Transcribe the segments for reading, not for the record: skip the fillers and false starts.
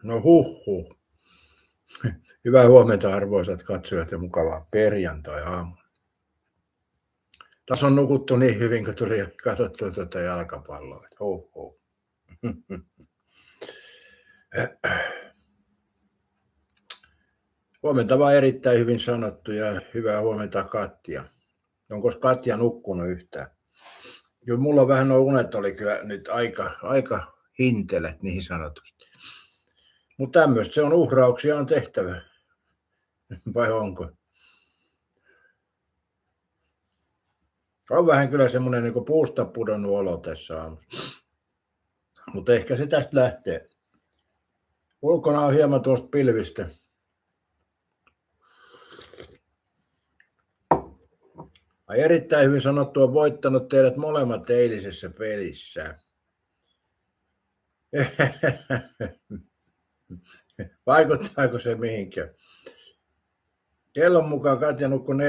No huh. Hyvää huomenta arvoisat katsojat ja mukavaa perjantai-aamua. Tässä on nukuttu niin hyvin, kun tuli katsottua tuota jalkapalloa. Huh. Huomenta vaan erittäin hyvin sanottu ja hyvää huomenta Katja. Onko Katja nukkunut yhtään? Kyllä mulla vähän nuo unet oli kyllä nyt aika hintelet niin sanotusti. Mutta tämmöistä se on, uhrauksia on tehtävä. Vai onko? On vähän kyllä semmoinen niin puusta pudonnut olo tässä aamussa. Mutta ehkä se tästä lähtee. Ulkona on hieman tuosta pilvistä. Erittäin hyvin sanottu, on voittanut teidät molemmat eilisessä pelissä. Vaikuttaako se mihinkään? Kellon mukaan Katja nukkui 4.54.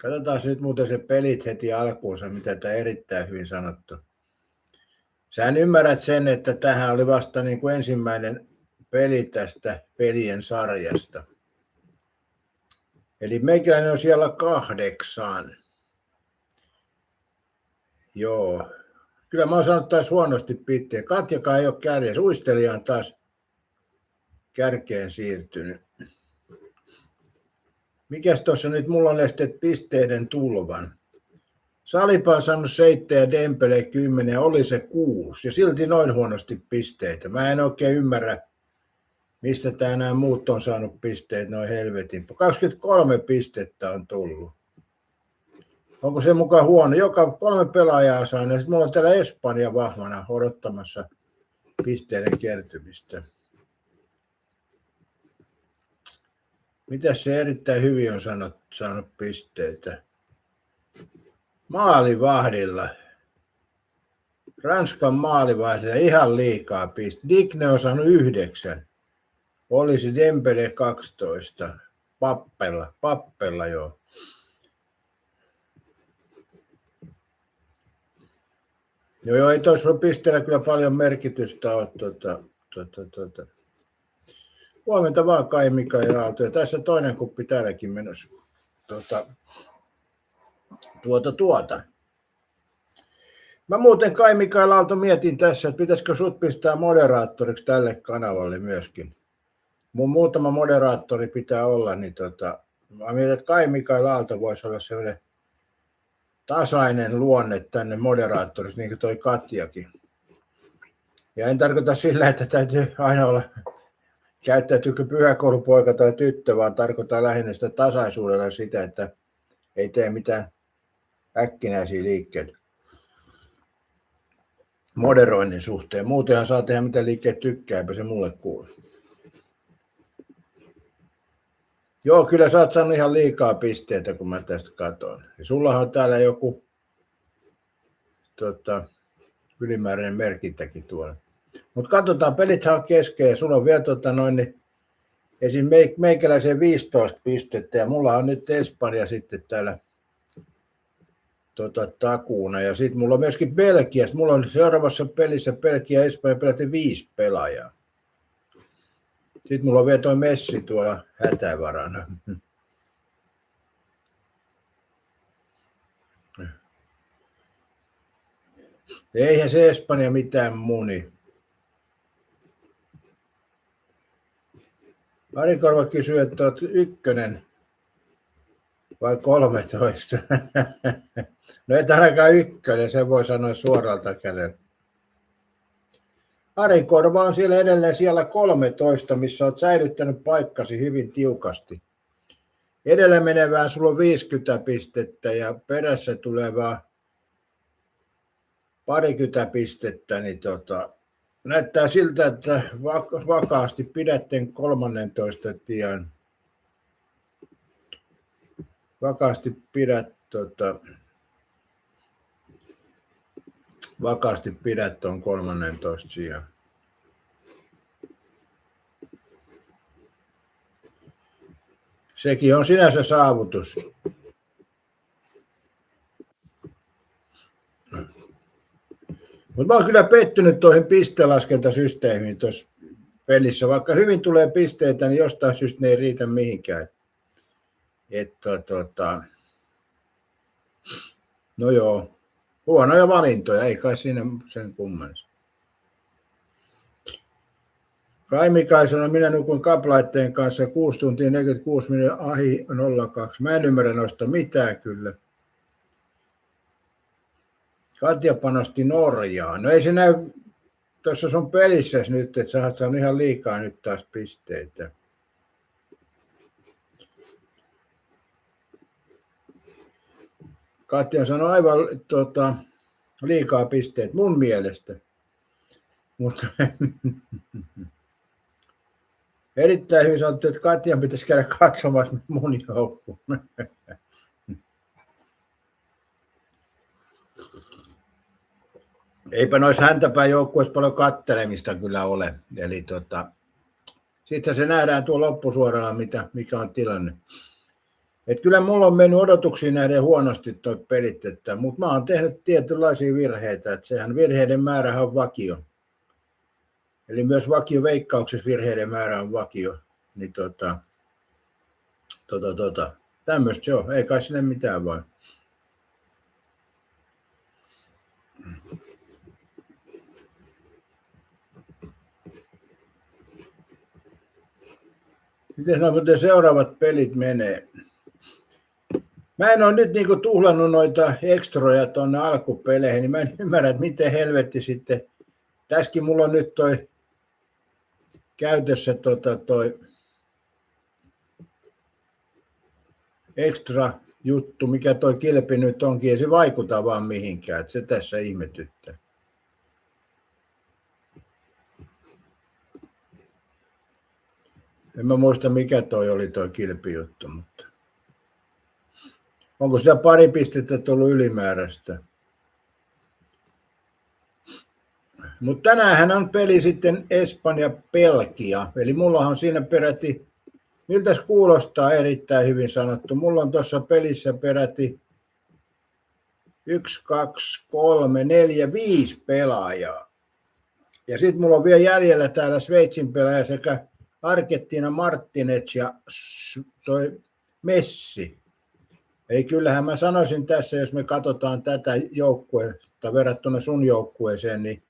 Katsotaan nyt muuten se pelit heti alkuunsa, mitä tämä erittäin hyvin sanottu. Sähän ymmärrät sen, että tämähän oli vasta niin kuin ensimmäinen peli tästä pelien sarjasta. Eli meikäläinen on siellä 8. Joo. Kyllä mä oon saanut taas huonosti pitteen. Katjakaan ei ole kärjessä. Uistelija on taas kärkeen siirtynyt. Mikäs tuossa nyt mulla on estet pisteiden tulvan? Salipa on saanut 7 ja Dembele 10 ja oli se 6. Ja silti noin huonosti pisteitä. Mä en oikein ymmärrä, mistä tää nämä muut on saanut pisteet noin helvetin. 23 pistettä on tullut. Onko se mukaan huono? Joka 3 pelaajaa saa. Ja sitten mulla on täällä Espanja vahvana odottamassa pisteiden kertymistä. Mitäs se erittäin hyvin on saanut pisteitä? Maalivahdilla. Ranskan maalivahdilla ihan liikaa pisteitä. Digne on saanut 9. Olisi Dembele 12. Pappella joo. Joo, ei tuossa pisteellä kyllä paljon merkitystä ole. Huomenta vaan Kai Mikael Aalto. Ja tässä toinen kuppi täälläkin menossa. Mä muuten Kai Mikael Aalto mietin tässä, että pitäisikö sut pistää moderaattoriksi tälle kanavalle myöskin. Mun muutama moderaattori pitää olla, niin mä mietin, että Kai Mikael Aalto voisi olla sellainen tasainen luonne tänne moderaattoriksi, niin kuin toi Katjakin. Ja en tarkoita sillä, että täytyy aina olla, käyttäytyykö pyhäkoulupoika tai tyttö, vaan tarkoittaa lähinnä sitä tasaisuudella sitä, että ei tee mitään äkkinäisiä liikkeitä moderoinnin suhteen. Muutenhan saa tehdä mitä liikkeet tykkää, eipä se mulle kuulu. Joo, kyllä sä oot saanut ihan liikaa pisteitä, kun mä tästä katson. Ja sullahan on täällä joku ylimääräinen merkintäkin tuolla. Mutta katsotaan, pelithän on kesken ja sulla on vielä esim. Meikäläisen 15 pistettä ja mulla on nyt Espanja sitten täällä takuuna. Ja sitten mulla on myöskin Belgia. Mulla on seuraavassa pelissä Belgia ja Espanja peläten 5 pelaajaa. Sitten mulla on vielä toi Messi tuolla hätävarana. Eihän se Espanja mitään muni. Ari Korva kysyy, että olet 1 vai 13. No et ainakaan 1, sen voi sanoa suoralta kädeltä. Ari Korva on siellä edelleen siellä 13, missä olet säilyttänyt paikkasi hyvin tiukasti. Edellä menevään sulla on 50 pistettä ja perässä tulevaa parikymmentä pistettä, niin näyttää siltä, että vakaasti pidätte 13 tien. Vakaasti pidät tuon 13 sijaan. Sekin on sinänsä saavutus. Mutta mä oon kyllä pettynyt tuohon pistelaskentasysteemiin tuossa pelissä. Vaikka hyvin tulee pisteitä, niin jostain syystä ne ei riitä mihinkään. No joo, huonoja valintoja, ei kai siinä sen kummallista. Kai Mikael sanoi, minä nukun kaplaitteen kanssa 6 tuntia 46 minuuttia ahi 02. Mä en ymmärrä noista mitään kyllä. Katja panosti Norjaan. No ei se näy tuossa sun pelissä nyt, että sä oot saanut ihan liikaa nyt taas pisteitä. Katja sanoi aivan liikaa pisteet mun mielestä. Mutta erittäin hyvin sanottu, että Katjan pitäisi käydä katsomassa mun joukkuun. Eipä noissa häntäpäin joukkueissa paljon kattelemista kyllä ole. Eli sitten se nähdään tuo loppusuoralla, mikä on tilanne. Et kyllä mulla on mennyt odotuksiin näiden huonosti tuo pelit, mutta mä oon tehnyt tietynlaisia virheitä. Että sehän virheiden määrä on vakio. Eli myös vakioveikkauksessa virheiden määrä on vakio. Niin tämmöistä se on. Ei kai sinne mitään vaan. Miten muuten seuraavat pelit menee? Mä en ole nyt niinku tuhlannut noita ekstroja tuonne alkupeleihin, niin mä en ymmärrä, että miten helvetti sitten. Tässäkin mulla on nyt toi käytössä toi ekstra juttu, mikä toi kilpi nyt onkin, ja se vaikuta vaan mihinkään, että se tässä ihmetyttää. En mä muista, mikä toi oli toi kilpijuttu, mutta onko sitä pari pistettä tullut ylimääräistä? Mutta tänäänhän on peli sitten Espanja-Belgia, eli mulla on siinä peräti, miltäs kuulostaa erittäin hyvin sanottu, mulla on tuossa pelissä peräti 1, 2, 3, 4, 5 pelaajaa. Ja sitten mulla on vielä jäljellä täällä Sveitsin pelaaja sekä Argentina Martinez ja toi Messi. Eli kyllähän mä sanoisin tässä, jos me katsotaan tätä joukkuetta verrattuna sun joukkueeseen, niin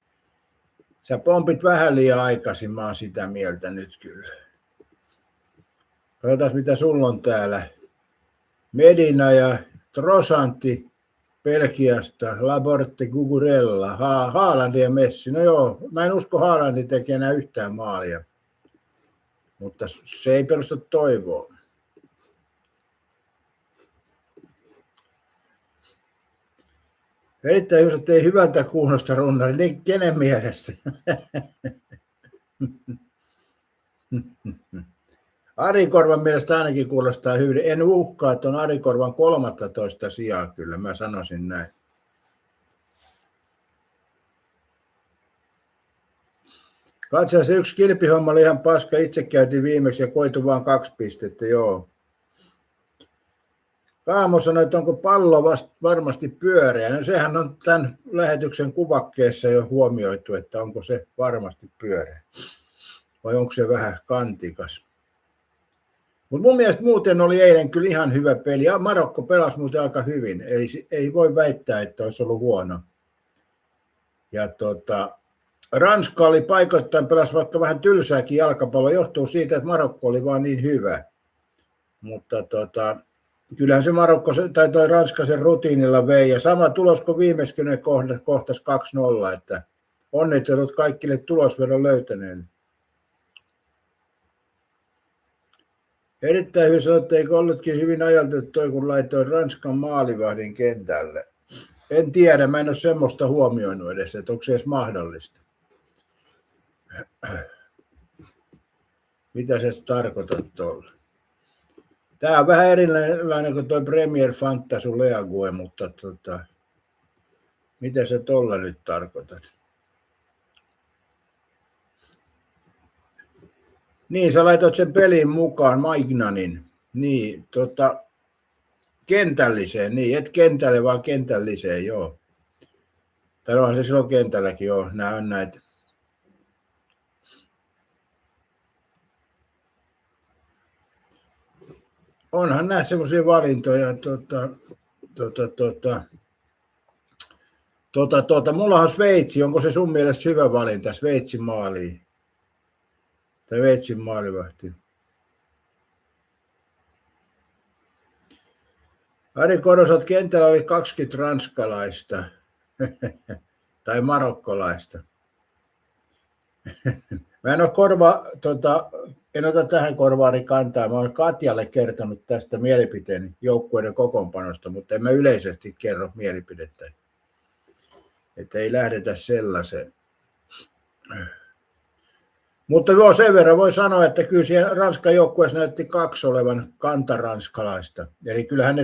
sä pompit vähän liian aikaisin, mä oon sitä mieltä nyt kyllä. Katsotaan mitä sulla on täällä. Medina ja Trosanti Belgiasta, Laporte, Gugurella, Haaland ja Messi. No joo, mä en usko Haalandin tekee enää yhtään maalia, mutta se ei perustu toivoon. Erittäin hyvä, että ei hyvältä kuulosta runnari, niin kenen mielestä? Arikorvan mielestä ainakin kuulostaa hyvin. En uhkaa, että on Arikorvan 13 sijaa kyllä, mä sanoisin näin. Katsotaan, se yksi kilpihomma oli ihan paska. Itse käytiin viimeksi ja koitu vaan 2 pistettä, joo. Kaamo sanoi, että onko pallo varmasti pyöreä. No sehän on tämän lähetyksen kuvakkeessa jo huomioitu, että onko se varmasti pyöreä. Vai onko se vähän kantikas. Mutta mun mielestä muuten oli eilen kyllä ihan hyvä peli. Ja Marokko pelasi muuten aika hyvin. Eli ei voi väittää, että olisi ollut huono. Ja Ranska oli paikoittain pelasi vaikka vähän tylsääkin jalkapalloa. Johtuu siitä, että Marokko oli vaan niin hyvä. Mutta kyllähän se Marokko tai toi Ranska sen rutiinilla vei. Ja sama tulos kuin viimeiskin ne kohtas 2-0. Että onnittelut kaikille tulosvedon löytäneille. Erittäin hyvin sanottu, eikö ollutkin hyvin ajateltu toi, kun laitoin Ranskan maalivahdin kentälle. En tiedä, mä en ole semmoista huomioinut edes, että onko se edes mahdollista. Mitä se tarkoitat tuolla? Tämä on vähän erilainen kuin tuo Premier Fantasy League, mutta mitä se tuolla nyt tarkoitat? Niin, sä laitoit sen peliin mukaan, Maignanin. Niin, kentälliseen, niin, et kentälle, vaan kentälliseen, joo. Tai onhan se silloin kentälläkin jo, nämä on näitä. Onhan näitä semmoisia valintoja, mulla on Sveitsi, onko se sun mielestä hyvä valinta, Sveitsin maaliin? Tai Sveitsin maalivahti? Ari Korosot, kentällä oli 20 ranskalaista tai marokkolaista. Mä en ole en ota tähän korvaari kantaa. Mä olen Katjalle kertonut tästä mielipiteeni joukkueiden kokoonpanosta, mutta en mä yleisesti kerro mielipidettä. Että ei lähdetä sellaiseen. Mutta joo, sen verran voi sanoa, että kyllä siellä Ranskan joukkueessa näytti 2 olevan kantaranskalaista. Eli kyllähän ne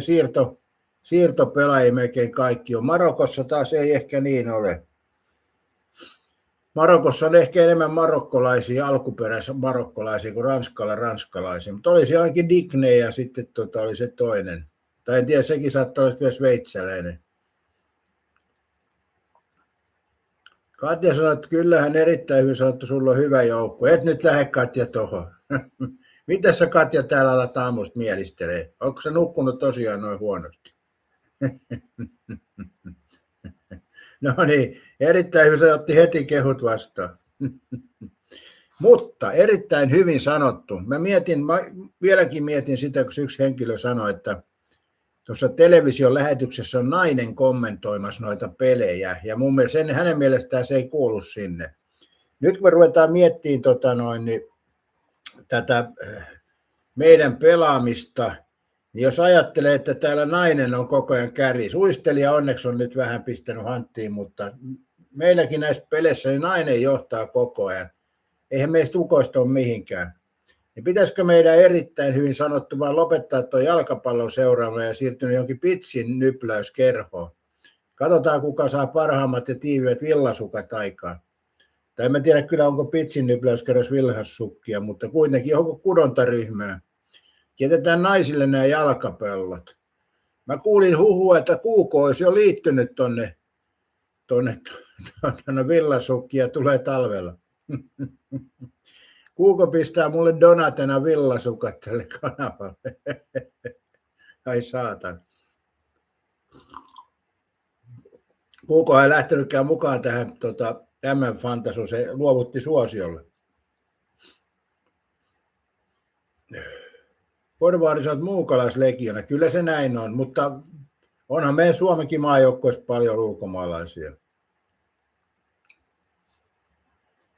siirtopelaajia melkein kaikki on. Marokossa taas ei ehkä niin ole. Marokossa on ehkä enemmän marokkolaisia, alkuperäisiä marokkolaisia kuin ranskalaisia. Mutta oli siellä ainakin Digne ja sitten oli se toinen. Tai en tiedä, sekin saattaa olla kyllä sveitsiläinen. Katja sanoi, että kyllähän erittäin hyvin sanottu, sulla on hyvä joukko. Et nyt lähde Katja tuohon. Mitä sä Katja täällä alat aamusta mielistelee? Onko sä nukkunut tosiaan noin huonosti? No niin, erittäin hyvin, se otti heti kehut vastaan. Mutta erittäin hyvin sanottu. Mä vieläkin mietin sitä, kun yksi henkilö sanoi, että tuossa television lähetyksessä on nainen kommentoimassa noita pelejä, ja mun mielestä hänen mielestään se ei kuulu sinne. Nyt kun me ruvetaan miettimään tätä meidän pelaamista, niin jos ajattelee, että täällä nainen on koko ajan kärjissä, uistelija onneksi on nyt vähän pistänyt hanttiin, mutta meilläkin näissä peleissä niin nainen johtaa koko ajan. Eihän meistä ukoista ole mihinkään. Niin pitäisikö meidän erittäin hyvin sanottu vaan lopettaa tuo jalkapallon seuraava ja siirtyä johonkin pitsin nypläyskerhoon. Katsotaan, kuka saa parhaimmat ja tiiviät villasukat aikaan. Tai en tiedä kyllä, onko pitsin nypläyskerros villasukia, mutta kuitenkin johonkin kudontaryhmään. Jätetään naisille nämä jalkapallot. Mä kuulin huhua, että Kuuko olisi jo liittynyt tuonne villasukkiin ja tulee talvella. Kuuko pistää mulle Donatena villasukat tälle kanavalle. Ai saatan. Kuuko ei lähtenytkään mukaan tähän M-fantasuun, se luovutti suosiolle. Porvaari on muukalaislegiona. Kyllä se näin on, mutta onhan meidän Suomenkin maajoukkueessa paljon ulkomaalaisia.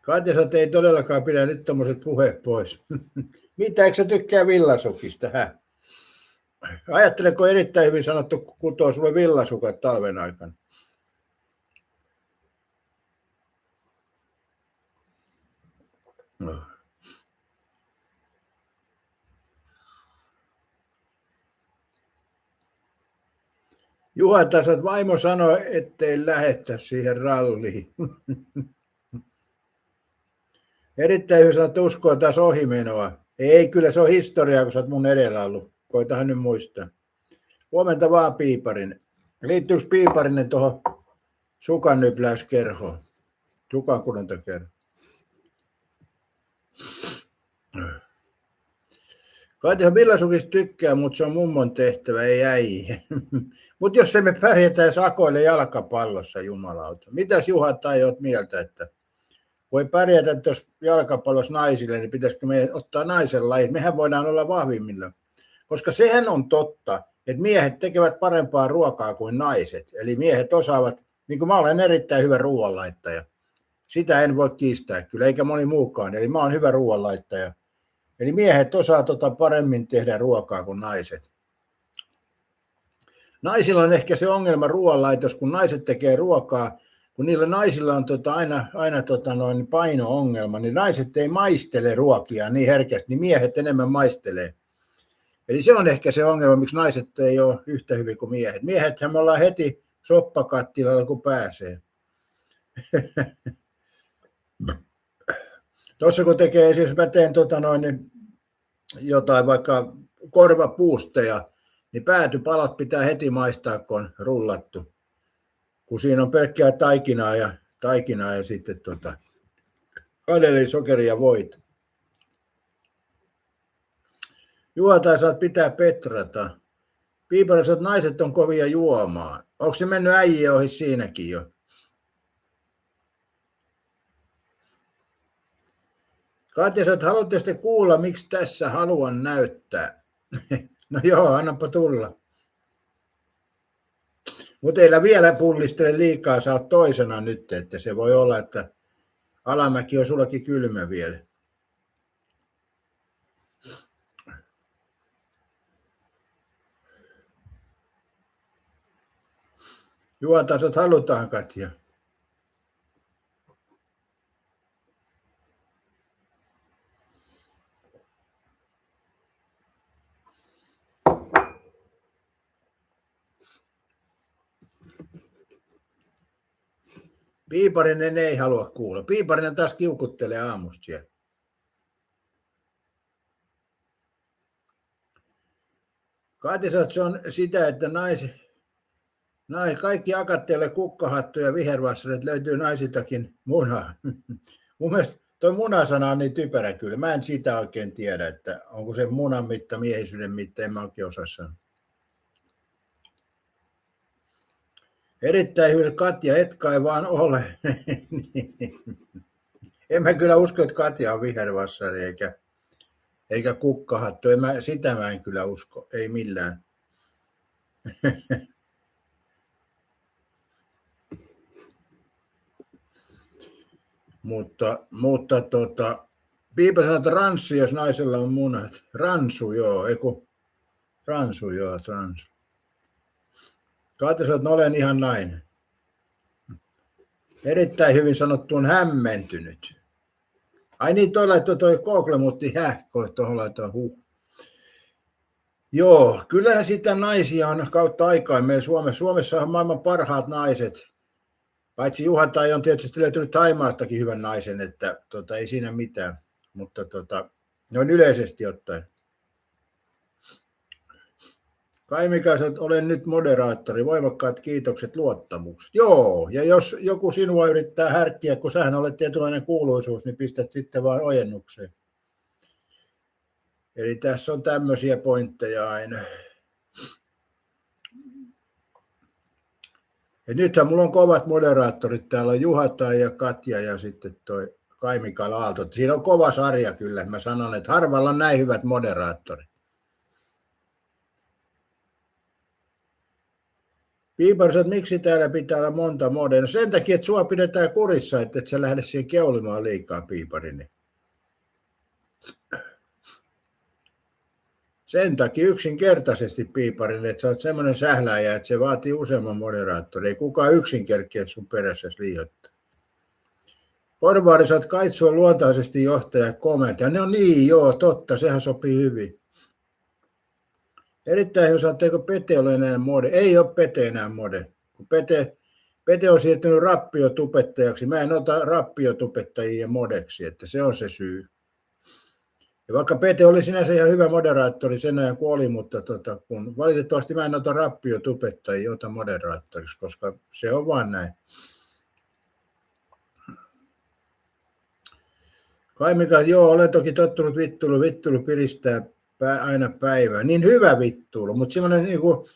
Katja sanoi, että ei todellakaan pidä nyt tommoset puheet pois. Mitä, eikö sä tykkää villasukista? Ajatteleko erittäin hyvin sanottu, kun kutoo sulle villasukat talven aikana? No. Juha taas, että vaimo sanoi, ettei lähetä siihen ralliin. Erittäin hyvin sanottu, uskoo taas ohimenoa. Ei, kyllä se on historiaa, kun sä oot mun edellä ollut. Koitahan nyt muistaa. Huomenta vaan Piiparinen. Liittyykö Piiparinen tuohon sukan nypläyskerhoon? Sukan kudontakerhoon. Katja villasukista tykkää, mutta se on mummon tehtävä, ei äijä. Mutta jos emme pärjätään sakoille jalkapallossa, jumalauta. Mitäs Juha tai oot mieltä, että voi pärjätä tuossa jalkapallossa naisille, niin pitäisikö meidän ottaa naisen laji? Mehän voidaan olla vahvimmilla. Koska sehän on totta, että miehet tekevät parempaa ruokaa kuin naiset. Eli miehet osaavat, niin kuin mä olen erittäin hyvä ruoanlaittaja. Sitä en voi kiistää kyllä, eikä moni muukaan. Eli mä olen hyvä ruoanlaittaja. Eli miehet osaa paremmin tehdä ruokaa kuin naiset. Naisilla on ehkä se ongelma ruoanlaitos, kun naiset tekee ruokaa, kun niillä naisilla on aina paino-ongelma, niin naiset ei maistele ruokia niin herkästi, niin miehet enemmän maistelee. Eli se on ehkä se ongelma, miksi naiset ei ole yhtä hyvin kuin miehet. Miehethän me ollaan heti soppakattilalla, kun pääsee. Tuossa kun tekee, siis mä teen jotain vaikka korvapuusteja, niin päätypalat pitää heti maistaa, kun on rullattu. kun siinä on pelkkää taikinaa ja sitten kaneli, sokeri ja voit. Juo tai saat pitää petrata. Piipariset naiset on kovia juomaan. Onko se mennyt äijien ohi siinäkin jo? Katja, sä haluatte sitten kuulla, miksi tässä haluan näyttää. No joo, annapa tulla. Mutta eillä vielä pullistele liikaa, sä oot toisena nyt, että se voi olla, että alamäki on sullakin kylmä vielä. Juotasot halutaan, Katja. Piiparinen ei halua kuulla. Piiparinen taas kiukuttelee aamusta siellä. Katisat, se on sitä, että kaikki akatteelle kukkahattu ja vihervassarit löytyy naisiltakin muna. Mun mielestä tuo munasana on niin typerä kyllä. Mä en sitä oikein tiedä, että onko se munan mitta, miehisyyden mitta, en mä oikein osaa sanoa. Erittäin hyvä, Katja, et kai vaan ole. En mä kyllä usko, että Katja on vihervassari eikä kukkahattu. Sitä mä en kyllä usko, ei millään. mutta Piipa sanoo, että ranssi, jos naisella on munat. Ransu, joo, ransu, joo, ransu. Katja sanoo, että olen ihan nainen. Erittäin hyvin sanottu, on hämmentynyt. Ai niin, toi laittoi toi Google, mutta tuohon laittoi Joo, kyllähän sitä naisia on kautta aikaa meillä Suomessa. Suomessa on maailman parhaat naiset. Paitsi Juha Tai on tietysti löytynyt Taimaastakin hyvän naisen, että ei siinä mitään. Mutta noin yleisesti ottaen. Kai Mikaiset, olen nyt moderaattori. Voimakkaat kiitokset, luottamukset. Joo, ja jos joku sinua yrittää härkkiä, kun sähän olet tietynlainen kuuluisuus, niin pistät sitten vaan ojennukseen. Eli tässä on tämmöisiä pointteja aina. Ja nythän mulla on kovat moderaattorit. Täällä on Juha Tai ja Katja ja sitten toi Kai Mikael Aalto. Siinä on kova sarja kyllä. Mä sanon, että harvalla on näin hyvät moderaattorit. Piipari, että miksi täällä pitää olla monta modea? No sen takia, että sua pidetään kurissa, että et sä lähde siihen keulimaan liikaa, Piipari. Sen takia yksinkertaisesti, Piipari, että sä oot semmoinen sähläjä, että se vaatii useamman moderaattorin. Ei kukaan yksin kerkeä sun perässä liioittaa. Korvaari, sä oot kaitsua luontaisesti johtaja komentaja. No niin, joo, totta, sehän sopii hyvin. Erittäin hyvä, eikö Pete ole enää mode? Ei ole Pete enää mode. Kun Pete on siirtynyt rappiotubettajaksi. Mä en ota rappiotubettajia modeksi, että se on se syy. Ja vaikka Pete oli sinänsä ihan hyvä moderaattori sen ajan kun oli, mutta kun valitettavasti mä en ota rappiotubettajia, ota moderaattoriksi, koska se on vaan näin. Kai Mikael, joo, olen toki tottunut vittulu piristää aina päivää. Niin hyvä vittuilu, mutta semmoinen niin kuin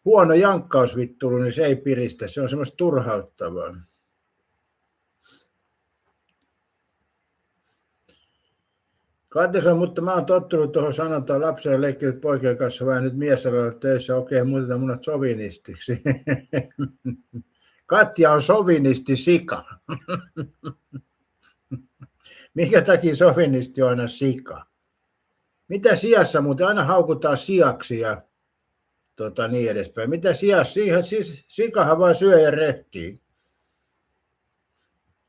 huono jankkausvittulu, niin se ei piristä. Se on semmoista turhauttavaa. Katja, mutta mä oon tottunut tuohon sanotaan lapselle leikkinyt poikien kanssa vähän nyt miesalalla töissä. Okei, muutetaan munat sovinistiksi. Katja on sovinisti sika. Minkä takia sovinisti on aina sika? Mitä sijassa muuten aina haukutaan sijaksi ja niin edespäin. Mitä sijassa? Siis sikahan vaan syö ja rehkii.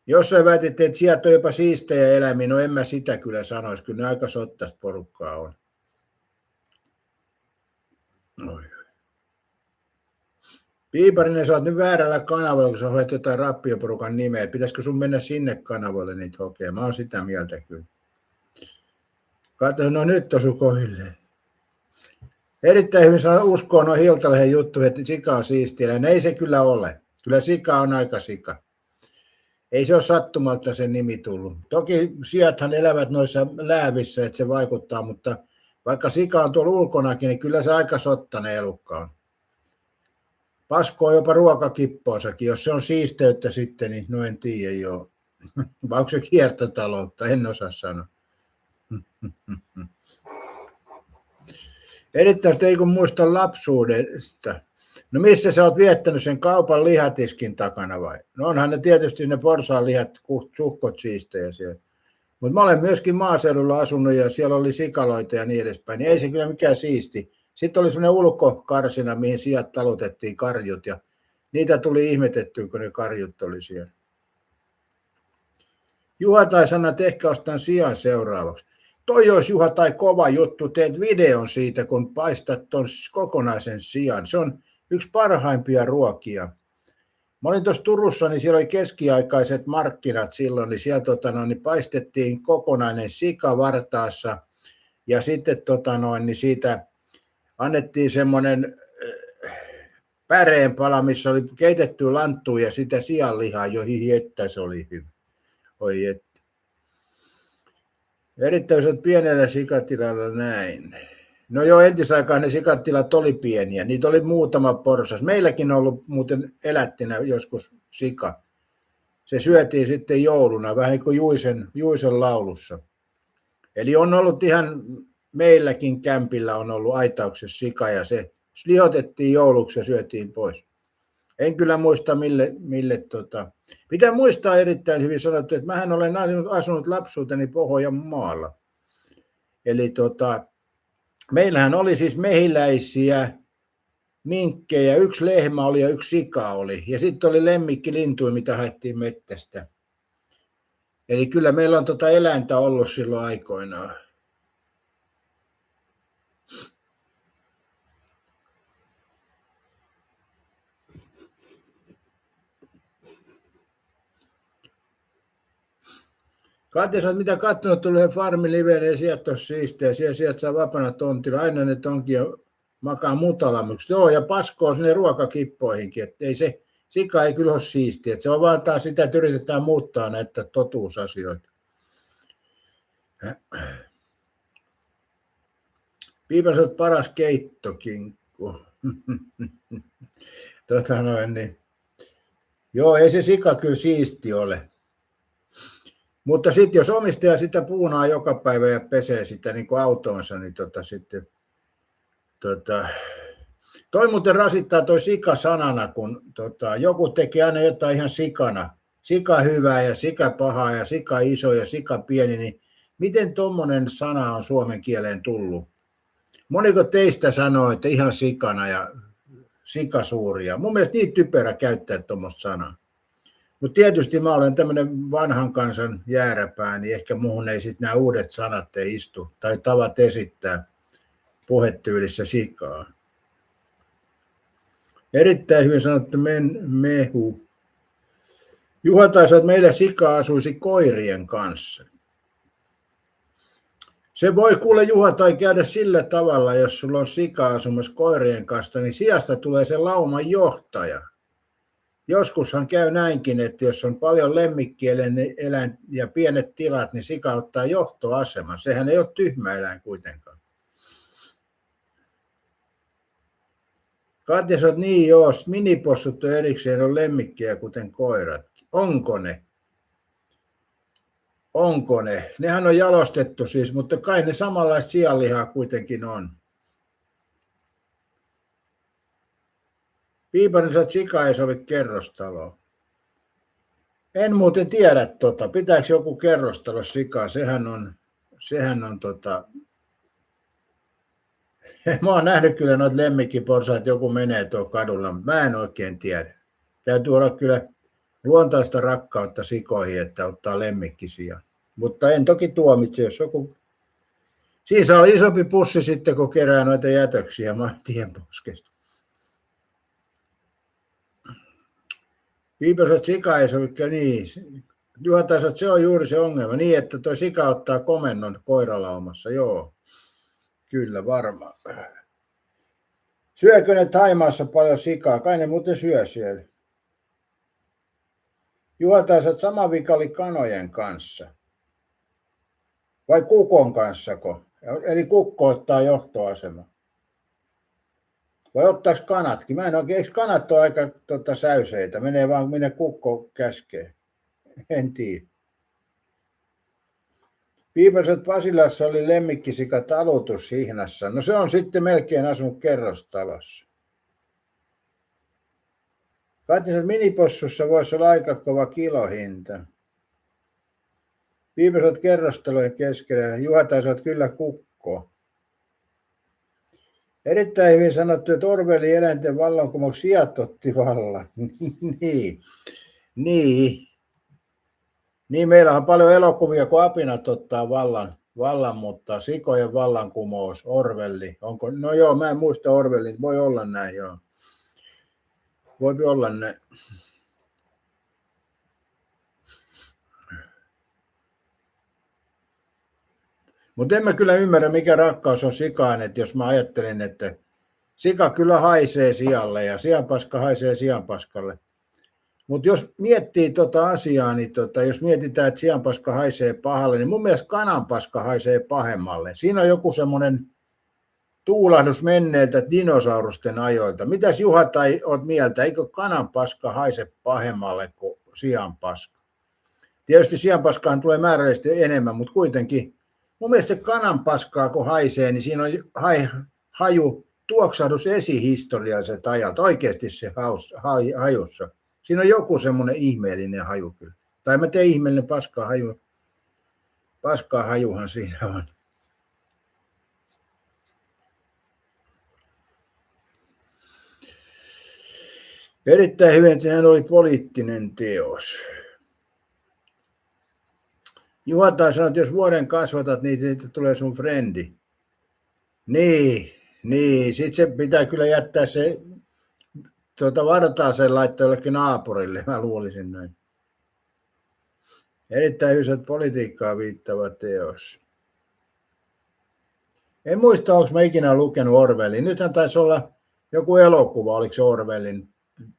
Jossain väititte, että sijat on jopa siistejä eläimiä. No en mä sitä kyllä sanoisi. Kyllä ne aika sottaista porukkaa on. Piiparinen, sä oot nyt väärällä kanavalla, kun sä hoidat jotain rappioporukan nimeä. Pitäisikö sun mennä sinne kanavalle niitä hokemaan? Mä oon sitä mieltä kyllä. Katso, no nyt osu kohilleen. Erittäin hyvin sanoa uskoon on Hiltalehen juttu, että sika on siistiä. Ei se kyllä ole. Kyllä sika on aika sika. Ei se ole sattumalta sen nimi tullut. Toki siathan elävät noissa läävissä, että se vaikuttaa, mutta vaikka sika on tuolla ulkonakin, niin kyllä se aika sottainen elukka on. Paskoo jopa ruokakippoossakin. Jos se on siisteyttä sitten, niin no en tiedä joo. Vai onko se kiertotaloutta, en osaa sanoa. Erittäin ei kun muista lapsuudesta. No missä sä oot viettänyt sen kaupan lihatiskin takana vai? No onhan ne tietysti ne porsaan lihat, suhkot siistejä siellä. Mutta mä olen myöskin maaseudulla asunut ja siellä oli sikaloita ja niin edespäin. Niin ei se kyllä mikään siisti. Sitten oli semmoinen ulkokarsina, mihin sijat talutettiin karjut ja niitä tuli ihmetettyä, kun ne karjut oli siellä. Juha tai sanoi, että ehkä ostan sian seuraavaksi. Toi olisi Juha tai kova juttu, teet videon siitä, kun paistat ton kokonaisen sian. Se on yksi parhaimpia ruokia. Mä olin tuossa Turussa, niin siellä oli keskiaikaiset markkinat silloin, niin siellä niin paistettiin kokonainen sika vartaassa ja sitten niin siitä annettiin semmoinen päreenpala, missä oli keitetty lanttua ja sitä sianlihaa, joihin että se oli hyvä. Oi että. Erittäin jos olet pienellä sikatilalla näin. No joo, entisaikaan ne sikatilat oli pieniä. Niitä oli muutama porsas. Meilläkin on ollut muuten elättinä joskus sika. Se syötiin sitten jouluna, vähän niin kuin Juisen laulussa. Eli on ollut ihan, meilläkin kämpillä on ollut aitauksessa sika ja se lihotettiin jouluksi ja syötiin pois. En kyllä muista mille Pitää muistaa erittäin hyvin sanottu, että mähän olen asunut lapsuuteni Pohjanmaalla. Eli meillähän oli siis mehiläisiä, minkkejä, yksi lehmä oli ja yksi sika oli. Ja sitten oli lemmikkilintuja, mitä haettiin mettästä. Eli kyllä meillä on eläintä ollut silloin aikoinaan. Katja, sä oot mitä kattonut, tuli yhden farmin liveen ja sieltä on siistiä. Sieltä saa vapaana tontilla. Aina ne tonkia makaa mutalamyksi. Joo, ja paskoo sinne ruokakippoihinkin. Että ei se, sika ei kyllä ole siistiä. Se on vaan taas sitä, että yritetään muuttaa näitä totuusasioita. Piipas on paras keittokinkku. Niin. Joo, ei se sika kyllä siisti ole. Mutta sitten jos omistaja sitä puunaa joka päivä ja pesee sitä niin kuin autoonsa, niin sitten toi muuten rasittaa toi sika sanana, kun joku teki aina jotain ihan sikana. Sika hyvää ja sika pahaa ja sika iso ja sika pieni, niin miten tommonen sana on suomen kieleen tullut? Moniko teistä sanoo, että ihan sikana ja sika suuria? Mun mielestä niin typerä käyttää tuommoista sanaa. Mutta tietysti mä olen tämmöinen vanhan kansan jääräpää, niin ehkä muuhun ei sitten nämä uudet sanat ei istu tai tavat esittää puhetyylissä sikaa. Erittäin hyvin sanottu mehu. Juha taisi, että meillä sika asuisi koirien kanssa. Se voi kuule Juha tai käydä sillä tavalla, jos sulla on sika asumassa koirien kanssa, niin sijasta tulee se lauman johtaja. Joskushan käy näinkin, että jos on paljon lemmikkieläin ja pienet tilat, niin sika ottaa johtoaseman. Sehän ei ole tyhmä eläin kuitenkaan. Katja, sä oot niin joo, minipossut on erikseen on lemmikkiä kuten koiratkin. Onko ne? Onko ne? Nehän on jalostettu siis, mutta kai ne samanlaista sianlihaa kuitenkin on. Piiparin sä sika ei sovi kerrostaloon. En muuten tiedä pitääkö joku kerrostalo sikaa, sehän on mä oon nähnyt kyllä noita lemmikkiporsaat, että joku menee tuolla kadulla, mutta mä en oikein tiedä. Täytyy olla kyllä luontaista rakkautta sikoihin, että ottaa lemmikkisiä. Mutta en toki tuomitse, jos joku... Siis oli isompi pussi sitten, kun kerää noita jätöksiä tienposkesta. Viipäisät sika ei sovi, niin. Juha taisi, että se on juuri se ongelma. Niin, että tuo sika ottaa komennon koiralaumassa, joo. Kyllä, varmaan. Syökö ne Thaimaassa paljon sikaa? Kai ne muuten syö siellä. Juha taisi, että sama vika oli kanojen kanssa. Vai kukon kanssako? Eli kukko ottaa johtoasema. Vai ottaisi kanatkin? Mä en oikein, eikö kanat ole aika säyseitä? Menee vaan minne kukko käskee. En tiedä. Piipaset Pasilassa oli lemmikkisika talutushihnassa. No se on sitten melkein asunut kerrostalossa. Katsotaan, että minipossussa voisi olla aika kova kilohinta. Piipaset kerrostalojen keskellä. Juha taisi olla kyllä kukko. Erittäin hyvin sanottu, että Orwellin eläinten vallankumouksessa sijat otti vallan. Niin, meillä on paljon elokuvia, kun apinat ottaa vallan, mutta sikojen vallankumous, Orwelli, onko? No joo, mä en muista Orwellin, voi olla näin, joo. Voi olla näin. Mutta en mä kyllä ymmärrä, mikä rakkaus on sikaan, että jos mä ajattelen, että sika kyllä haisee sialle ja sianpaska haisee sianpaskalle. Mutta jos miettii tota asiaa, niin jos mietitään, että sianpaska haisee pahalle, niin mun mielestä kananpaska haisee pahemmalle. Siinä on joku semmoinen tuulahdus menneiltä dinosaurusten ajoilta. Mitäs Juha tai oot mieltä, eikö kananpaska haise pahemmalle kuin sianpaska? Tietysti sianpaskaan tulee määrällisesti enemmän, mutta kuitenkin mun mielestä kananpaskaa kun haisee, niin siinä on haju tuoksahdus esihistorialliset ajalta, oikeasti se hajussa. Siinä on joku semmoinen ihmeellinen haju kyllä. Tai mä teen ihmeellinen paskaa hajuhan siinä on. Erittäin hyvin, sehän oli poliittinen teos. Juha taisi sanoa, että jos vuoden kasvatat, niin siitä tulee sun frendi. Niin, sitten se pitää kyllä jättää se vartaaseen laittaa jollekin naapurille, mä luulisin näin. Erittäin hyvät politiikkaa viittava teos. En muista, onko mä ikinä lukenut Orwellin. Nythän taisi olla joku elokuva, oliko se Orwellin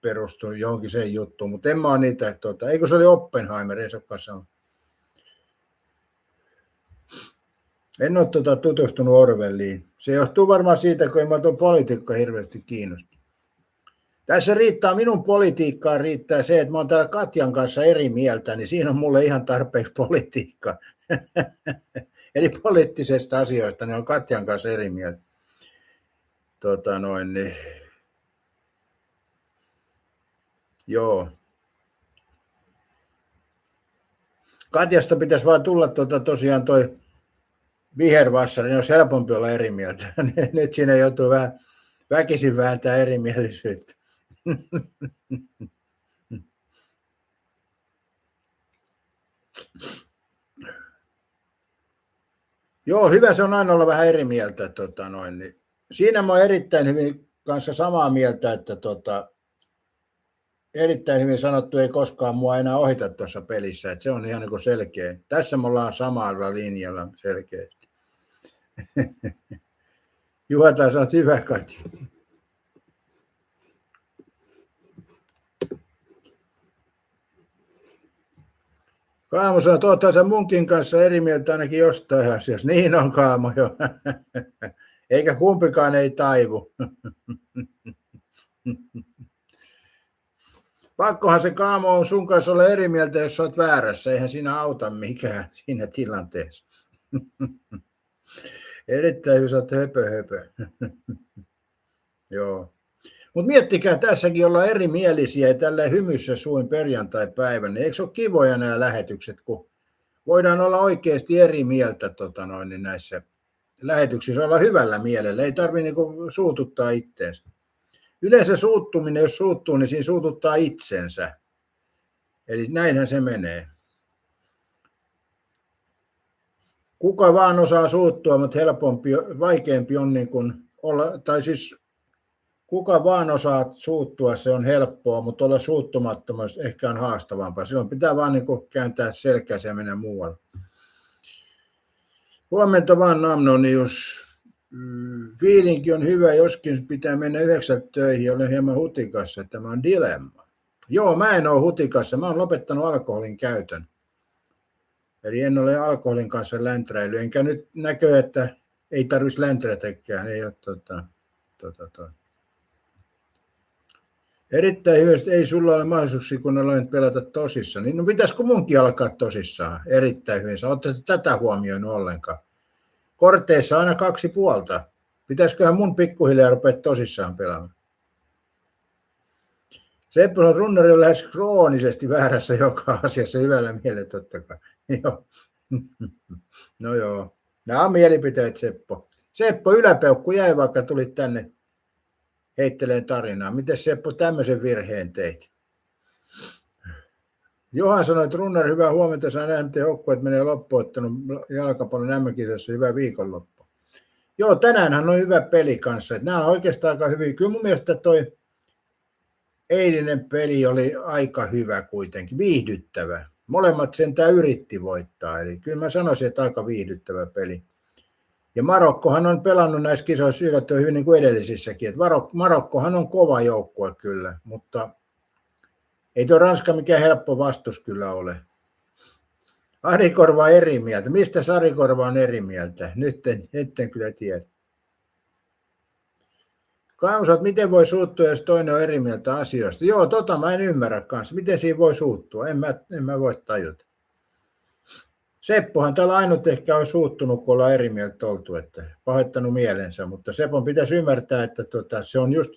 perustunut johonkin sen juttuun, mutta en mä ole niitä, eikö se oli Oppenheimer, ei se olekaan sama. En ole tutustunut Orwelliin. Se johtuu varmaan siitä, kun en mä tuon politiikka hirveästi kiinnostunut. Tässä riittää, minun politiikkaan riittää se, että mä oon täällä Katjan kanssa eri mieltä, niin siinä on mulle ihan tarpeeksi politiikkaa. Eli poliittisesta asioista, niin on Katjan kanssa eri mieltä. Niin. Joo. Katjasta pitäisi vaan tulla tosiaan toi vihervassari, niin olisi helpompi olla eri mieltä. Nyt siinä joutuu vähän väkisin vääntää erimielisyyttä. Joo, hyvä se on aina olla vähän eri mieltä. Niin. Siinä mä oon erittäin hyvin kanssa samaa mieltä, että erittäin hyvin sanottu, ei koskaan mua enää ohita tuossa pelissä. Että se on ihan niin kuin selkeä. Tässä me ollaan samalla linjalla selkeästi. Juha taas on hyvä, Katja. Kaamo sanoo, että oottaa sen munkin kanssa eri mieltä ainakin jostain asiassa. Niin on, Kaamo, jo. Eikä kumpikaan ei taivu. Pakkohan se, Kaamo, on sun kanssa olla eri mieltä, jos olet väärässä. Eihän siinä auta mikään siinä tilanteessa. Erittäin hyvä, että höpö. Joo. Mutta miettikää, tässäkin ollaan erimielisiä ja tälleen hymyssä suin perjantai-päivänä. Eikö ole kivoja nämä lähetykset, kun voidaan olla oikeasti eri mieltä niin näissä lähetyksissä, olla hyvällä mielellä. Ei tarvitse niinku suututtaa itseensä. Yleensä suuttuminen, jos suuttuu, niin siinä suututtaa itsensä. Eli näinhän se menee. Kuka vaan osaa suuttua, mutta vaikeampi on niin kuin olla, tai siis kuka vaan osaa suuttua, se on helppoa, mutta olla suuttumattomasti ehkä on haastavampaa. Silloin pitää vaan niin kuin kääntää selkänsä ja mennä muualle. Huomenta vaan, Amnonius. Fiilinki on hyvä, joskin pitää mennä 9 töihin, olen hieman hutikassa. Tämä on dilemma. Joo, mä en ole hutikassa. Mä oon lopettanut alkoholin käytön. Eli en ole alkoholin kanssa länträily. Enkä nyt näkö, että ei tarvitsisi länträtäkään. Ei ole Erittäin hyvä, ei sulla ole mahdollisuuksia, kun aloin pelata tosissaan. Niin no pitäisikö munkin alkaa tosissaan? Erittäin hyvin. Oletteko tätä huomioinut ollenkaan? Korteissa aina 2 puolta. Pitäisiköhän mun pikkuhiljaa rupea tosissaan pelaamaan? Seppo Runnari on lähes kroonisesti väärässä joka asiassa hyvällä mielellä totta kai. No joo. Nämä on mielipiteet, Seppo. Seppo Yläpeukku jäi, vaikka tulit tänne heitteleen tarinaa. Miten Seppo tämmöisen virheen teit? Johan sanoi, että Runnari, hyvää huomenta, saa nähdä, miten joukkueet menee loppuottanut jalkapallon MM-kisossa. Hyvää viikonloppu. Joo, tänäänhän on hyvä peli kanssa. Nämä on oikeastaan aika hyviä. Kyllä mun mielestä toi eilinen peli oli aika hyvä kuitenkin, viihdyttävä. Molemmat sentään yritti voittaa, eli kyllä mä sanoisin, että aika viihdyttävä peli. Ja Marokkohan on pelannut näissä kisoissa yllättävän hyvin niin kuin edellisissäkin. Että Marokkohan on kova joukkue kyllä, mutta ei tuo Ranska mikään helppo vastus kyllä ole. Ari Korva on eri mieltä. Mistä Ari Korva on eri mieltä? Nyt en kyllä tiedä. Kaimusat, miten voi suuttua, jos toinen on eri mieltä asioista? Joo, mä en ymmärrä kanssa. Miten siinä voi suuttua? En mä voi tajuta. Seppohan täällä ainut ehkä on suuttunut, kun ollaan eri mieltä oltu, että pahoittanut mielensä, mutta Sepon pitäisi ymmärtää, että se on just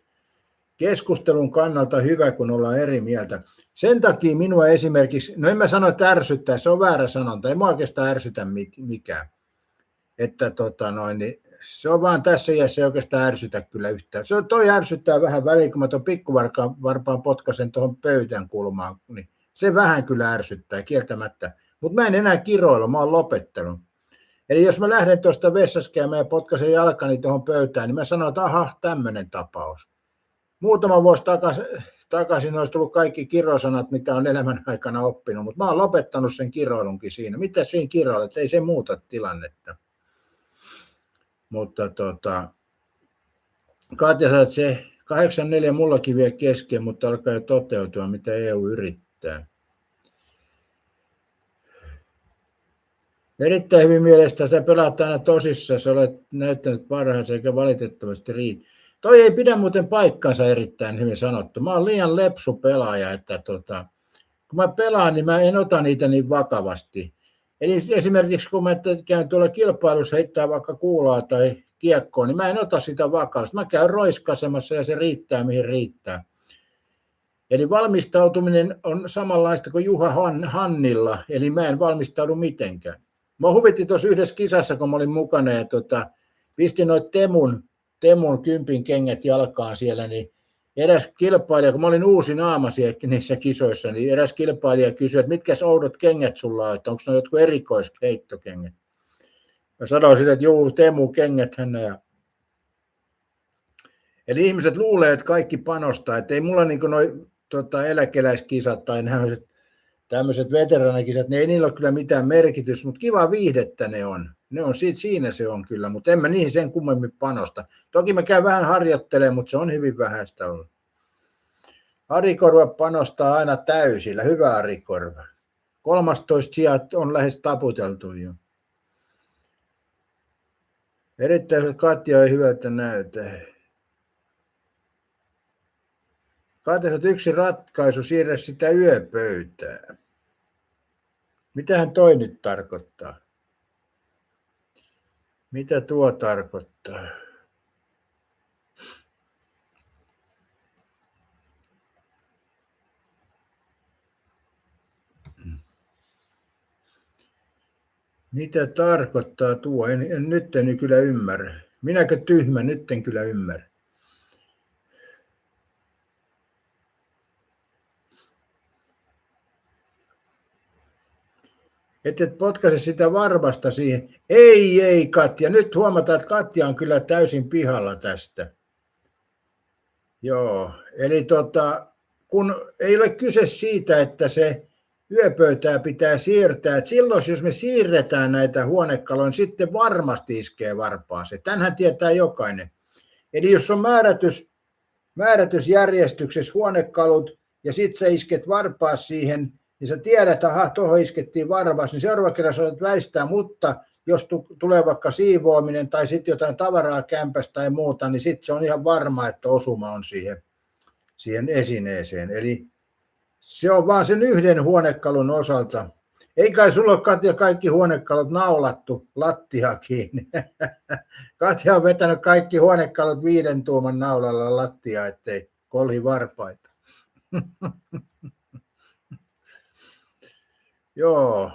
keskustelun kannalta hyvä, kun ollaan eri mieltä. Sen takia minua esimerkiksi, no en mä sano, että ärsyttää, se on väärä sanonta, ei mua oikeastaan ärsytä mikään. Että niin se on vaan tässä iässä ei oikeastaan ärsytä kyllä yhtään. Toi ärsyttää vähän väliin, kun mä tuon pikkuvarpaan potkasen tuohon pöytän kulmaan, niin se vähän kyllä ärsyttää kieltämättä. Mutta mä en enää kiroilla, mä oon lopettanut. Eli jos mä lähden tuosta vessassa käymään ja potkasen jalkani tuohon pöytään, niin mä sanon, että aha, tämmöinen tapaus. Muutama vuosi takaisin olisi tullut kaikki kirosanat, mitä on elämän aikana oppinut, mutta mä oon lopettanut sen kiroilunkin siinä. Mitä siinä kiroilet? Ei se muuta tilannetta. Mutta Katja sanoi, että se 8-4 mullakin vie kesken, mutta alkaa jo toteutua, mitä EU yrittää. Erittäin hyvin mielestä sä pelaat aina tosissaan, sä olet näyttänyt parhaansa eikä valitettavasti riitä. Toi ei pidä muuten paikkansa erittäin hyvin sanottu. Mä oon liian lepsu pelaaja, että kun mä pelaan, niin mä en ota niitä niin vakavasti. Eli esimerkiksi kun mä käyn tuolla kilpailussa heittää vaikka kuulaa tai kiekkoa, niin mä en ota sitä vakavasti. Mä käyn roiskasemassa ja se riittää mihin riittää. Eli valmistautuminen on samanlaista kuin Juha Hannilla, eli mä en valmistaudu mitenkään. Mä huvitti tuossa yhdessä kisassa, kun mä olin mukana ja pistin noit Temun 10 kengät jalkaan siellä, niin eräs kilpailija, kun mä olin uusi naama niissä kisoissa, niin eräs kilpailija kysyi, että mitkä oudot kengät sulla on, että onko ne jotkut erikoisheittokengät. Mä sanoin sille, että juu, Temu kengät hänä. Eli ihmiset luulee, että kaikki panostaa, että ei mulla niin kuin noi eläkeläiskisat tai tämmöiset veteraanikisat, niin ei niillä ole kyllä mitään merkitystä, mutta kiva viihdettä ne on. Ne on siinä se on kyllä, mutta en mä niihin sen kummemmin panosta. Toki mä käyn vähän harjoittelemaan, mutta se on hyvin vähäistä ollut. Ari Korva panostaa aina täysillä. Hyvä Ari Korva. 13 sijat on lähes taputeltu jo. Erittäin Katja ei hyvältä näytä. Katja, yksi ratkaisu, siirrä sitä yöpöytään. Mitähän toi nyt tarkoittaa? Mitä tuo tarkoittaa? Mitä tarkoittaa tuo? Nyt en kyllä ymmärrä. Minäkö tyhmä? Nyt en kyllä ymmärrä. Et potkaise sitä varmasta siihen. Ei Katja. Nyt huomataan, että Katja on kyllä täysin pihalla tästä. Joo, eli kun ei ole kyse siitä, että se yöpöytää pitää siirtää. Et silloin, jos me siirretään näitä huonekaloja, niin sitten varmasti iskee varpaaseen. Tämänhän tietää jokainen. Eli jos on määrätysjärjestyksessä huonekalut, ja sitten sä isket varpaas siihen, niin sä tiedät, että aha, tuohon iskettiin varpaas, niin seuraava kerran sä olet väistää, mutta jos tulee vaikka siivoaminen tai sitten jotain tavaraa kämpästä tai muuta, niin sitten se on ihan varma, että osuma on siihen esineeseen. Eli se on vaan sen yhden huonekalun osalta. Ei kai sulla ole, Katja, kaikki huonekalut naulattu lattiaan kiinni. Katja on vetänyt kaikki huonekalut 5 tuuman naulalla lattiaan, ettei kolhi varpaita. Joo.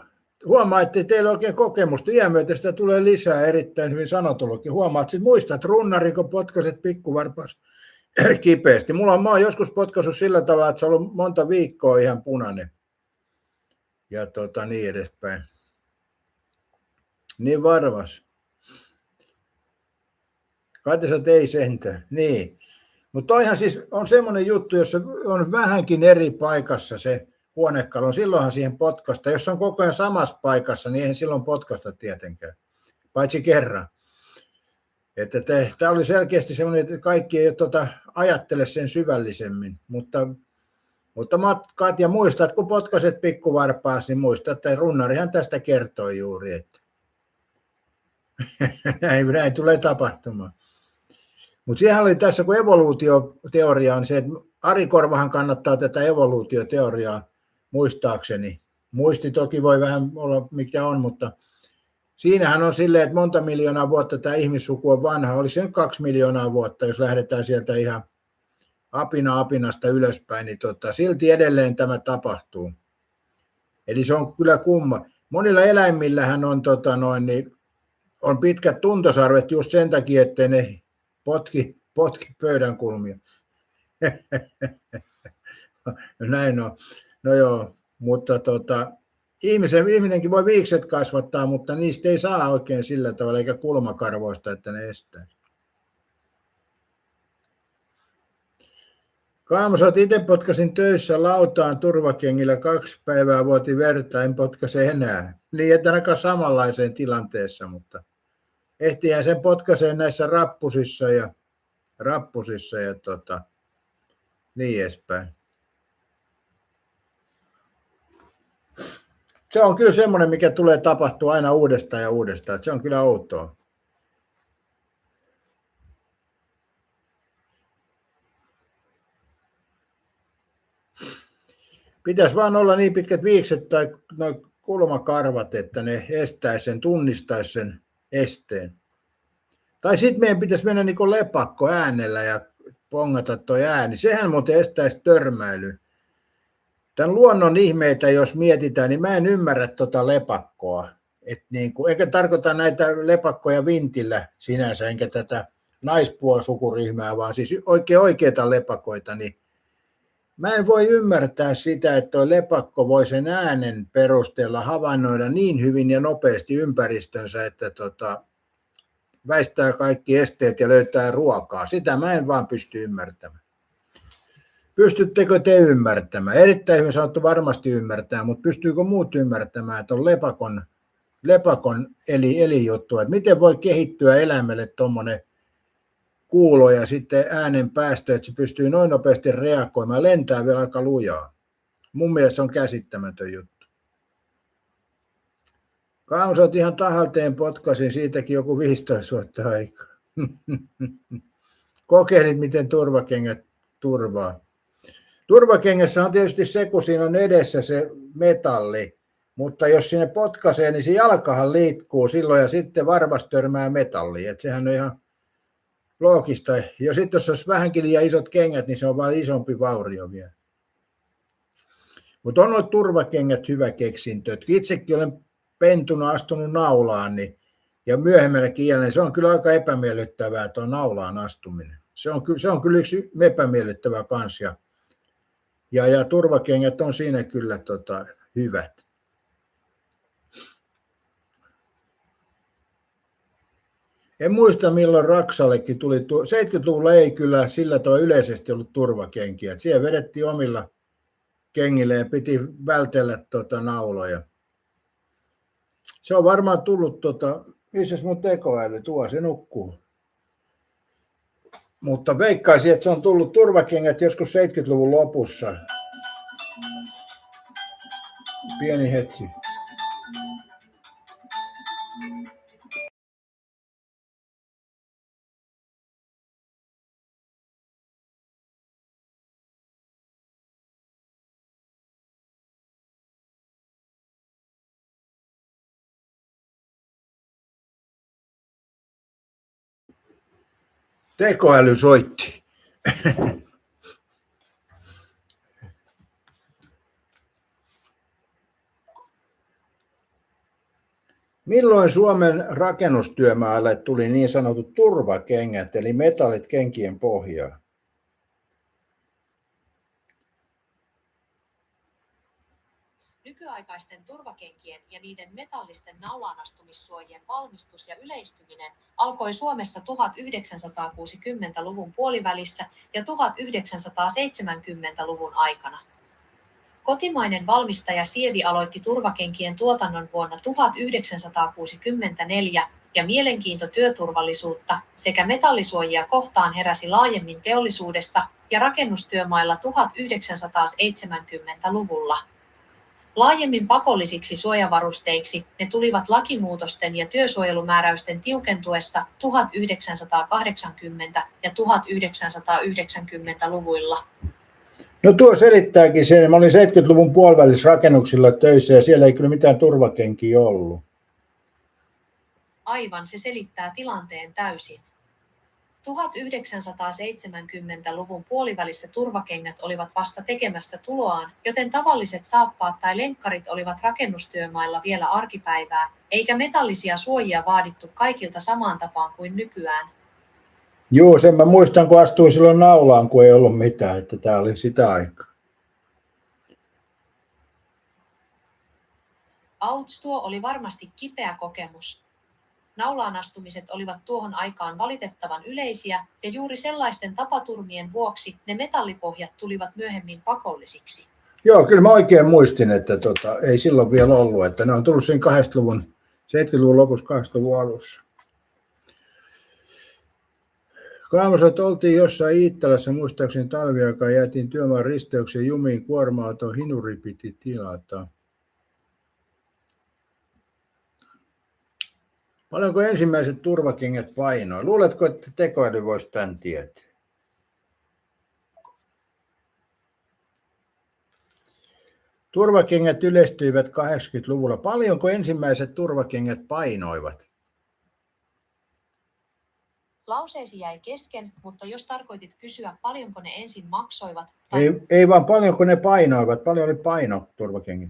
Huomaa, että teillä on oikein kokemusta. Iän myötä sitä tulee lisää erittäin hyvin sanotullakin. Huomaat, että muistat runnari, kun potkaset pikkuvarpaas kipeästi. Mä oon joskus potkaissut sillä tavalla, että se on ollut monta viikkoa ihan punainen. Ja niin edespäin. Niin varmas. Katesat ei sentään. Niin. Mutta toihan siis on semmoinen juttu, jossa on vähänkin eri paikassa se huonekalu. Silloinhan siihen potkasta. Jos on koko ajan samassa paikassa, niin eihän silloin potkasta tietenkään. Paitsi kerran. Tämä oli selkeästi semmoinen, että kaikki ei ajattele sen syvällisemmin. Mutta Katja, muistat, kun potkaset pikkuvarpaas, niin muistat, että runnarihan tästä kertoi juuri, että näin tulee tapahtumaan. Mutta siihen oli tässä, kun evoluutioteoria on se, että Ari Korvahan kannattaa tätä evoluutioteoriaa muistaakseni. Muisti toki voi vähän olla mikä on, mutta siinähän on silleen, että monta miljoonaa vuotta tämä ihmissuku on vanha. Olisi se 2 miljoonaa vuotta, jos lähdetään sieltä ihan apinasta ylöspäin, niin silti edelleen tämä tapahtuu. Eli se on kyllä kumma. Monilla eläimillähän on, niin on pitkät tuntosarvet just sen takia, ettei ne potki pöydän kulmia. Näin on. No joo, mutta ihminenkin voi viikset kasvattaa, mutta niistä ei saa oikein sillä tavalla, eikä kulmakarvoista, että ne estää. Kaamosot, itse potkasin töissä lautaan turvakengillä 2 päivää vuoti verta, en potkase enää. Niin, että ainakaan samanlaiseen tilanteessa, mutta ehtihän sen potkaseen näissä rappusissa ja niin edespäin. Se on kyllä semmoinen, mikä tulee tapahtua aina uudestaan ja uudestaan. Se on kyllä outoa. Pitäisi vaan olla niin pitkät viikset tai kulmakarvat, että ne estäisi sen, tunnistaisi sen esteen. Tai sitten meidän pitäisi mennä niin kuin lepakko äänellä ja pongata tuo ääni. Sehän muuten estäisi törmäilyn. Tämän luonnon ihmeitä, jos mietitään, niin mä en ymmärrä tuota lepakkoa. Eikä tarkoita näitä lepakkoja vintillä sinänsä, enkä tätä naispuolsukuryhmää, vaan siis oikeita lepakoita, niin mä en voi ymmärtää sitä, että tuo lepakko voi sen äänen perusteella havainnoida niin hyvin ja nopeasti ympäristönsä, että väistää kaikki esteet ja löytää ruokaa. Sitä mä en vaan pysty ymmärtämään. Pystyttekö te ymmärtämään? Erittäin hyvin sanottu, varmasti ymmärtää, mutta pystyykö muut ymmärtämään, että on lepakon elijuttu, että miten voi kehittyä eläimelle tuommoinen kuulo ja sitten äänen päästö, että se pystyy noin nopeasti reagoimaan, lentää vielä aika lujaa. Mun mielestä se on käsittämätön juttu. Kaamosot ihan tahalteen potkasin, siitäkin joku 15 vuotta aikaa. Kokeilit, miten turvakengät turvaa. Turvakengässä on tietysti se, kun siinä on edessä se metalli, mutta jos sinne potkaisee, niin se jalkahan liikkuu silloin ja sitten varmasti törmää metalliin. Että sehän on ihan loogista. Ja sitten jos olisi vähänkin liian isot kengät, niin se on vaan isompi vaurio vielä. Mutta on noita turvakengät hyvä keksintö. Itsekin olen pentuna astunut naulaan, niin, ja myöhemmälläkin iällä, niin se on kyllä aika epämiellyttävää tuo naulaan astuminen. Se on kyllä yksi epämiellyttävä kans. Ja turvakengät on siinä kyllä hyvät. En muista milloin Raksallekin tuli, 70-luvulla ei kyllä sillä tavalla yleisesti ollut turvakenkiä. Siellä vedettiin omilla kengillä ja piti vältellä nauloja. Se on varmaan tullut, missäs mun tekoäly, tuo se nukkuu. Mutta veikkaisin, että se on tullut turvakengät joskus 70-luvun lopussa. Pieni hetki. Tekoäly soitti. Milloin Suomen rakennustyömaalle tuli niin sanotut turvakengät, eli metallit kenkien pohjaan? Nykyaikaisten turvakenkien ja niiden metallisten naulaanastumissuojien valmistus ja yleistyminen alkoi Suomessa 1960-luvun puolivälissä ja 1970-luvun aikana. Kotimainen valmistaja Sievi aloitti turvakenkien tuotannon vuonna 1964 ja mielenkiinto työturvallisuutta sekä metallisuojia kohtaan heräsi laajemmin teollisuudessa ja rakennustyömailla 1970-luvulla. Laajemmin pakollisiksi suojavarusteiksi ne tulivat lakimuutosten ja työsuojelumääräysten tiukentuessa 1980- ja 1990-luvuilla. No tuo selittääkin sen. Mä olin 70-luvun puolivälissä rakennuksilla töissä ja siellä ei kyllä mitään turvakenkiä ollut. Aivan, se selittää tilanteen täysin. 1970-luvun puolivälissä turvakengät olivat vasta tekemässä tuloaan, joten tavalliset saappaat tai lenkkarit olivat rakennustyömailla vielä arkipäivää, eikä metallisia suojia vaadittu kaikilta samaan tapaan kuin nykyään. Joo, sen mä muistan, kun astuin silloin naulaan, kun ei ollut mitään, että tämä oli sitä aikaa. Auts, tuo oli varmasti kipeä kokemus. Naulaanastumiset olivat tuohon aikaan valitettavan yleisiä, ja juuri sellaisten tapaturmien vuoksi ne metallipohjat tulivat myöhemmin pakollisiksi. Joo, kyllä mä oikein muistin, että ei silloin vielä ollut, että ne on tullut siinä 70-luvun lopussa, 80-luvun alussa. Kaamosot oltiin jossain Iittalässä, muistaakseni talviaikaan jäätiin työmaan risteyksen jumiin, kuorma-auto hinuri piti tilata. Paljonko ensimmäiset turvakengät painoi? Luuletko, että tekoäly voisi tämän tietää? Turvakengät yleistyivät 80-luvulla. Paljonko ensimmäiset turvakengät painoivat? Lauseesi jäi kesken, mutta jos tarkoitit kysyä, paljonko ne ensin maksoivat... Ei vaan paljonko ne painoivat. Paljon oli paino turvakengät.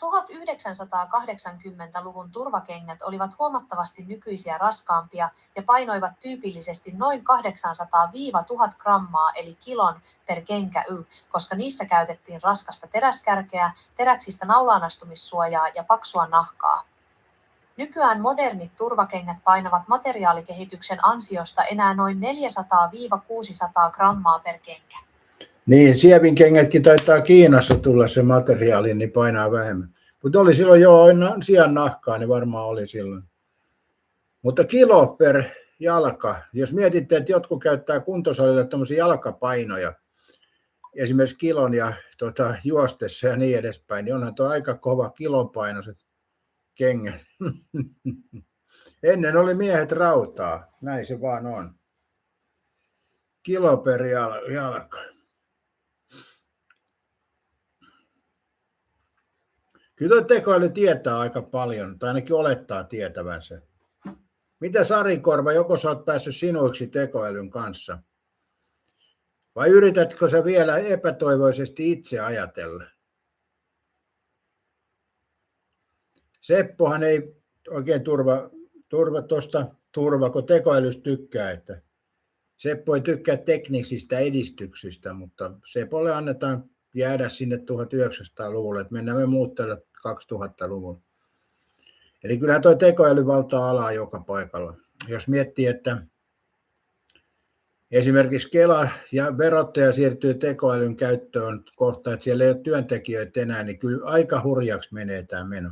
1980-luvun turvakengät olivat huomattavasti nykyisiä raskaampia ja painoivat tyypillisesti noin 800–1000 grammaa eli kilon per kenkä koska niissä käytettiin raskasta teräskärkeä, teräksistä naulaanastumissuojaa ja paksua nahkaa. Nykyään modernit turvakengät painavat materiaalikehityksen ansiosta enää noin 400–600 grammaa per kenkä. Niin, Sievin kengätkin taitaa Kiinassa tulla se materiaali, niin painaa vähemmän. Mutta oli silloin jo sian nahkaa, niin varmaan oli silloin. Mutta kilo per jalka, jos mietitte, että jotkut käyttää kuntosalilla tämmöisiä jalkapainoja, esimerkiksi kilon ja juostessa ja niin edespäin, niin onhan tuo aika kova kilopainoiset kengät. Ennen oli miehet rautaa, näin se vaan on. Kilo per jalka. Kyllä tuo tekoäly tietää aika paljon, tai ainakin olettaa tietävänsä. Mitä Sari Korva, joko sä oot päässyt sinuiksi tekoälyn kanssa? Vai yritätkö sä vielä epätoivoisesti itse ajatella? Seppohan ei oikein turva, kun tekoälystä tykkää, että Seppo ei tykkää teknisistä edistyksistä, mutta Sepolle annetaan jäädä sinne 1900-luvulle, että mennään me muuttele 2000-luvulle. Eli kyllähän tuo tekoäly valtaa alaa joka paikalla. Jos miettii, että esimerkiksi Kela ja verottaja siirtyy tekoälyn käyttöön kohta, että siellä ei ole työntekijöitä enää, niin kyllä aika hurjaksi menee tämä meno.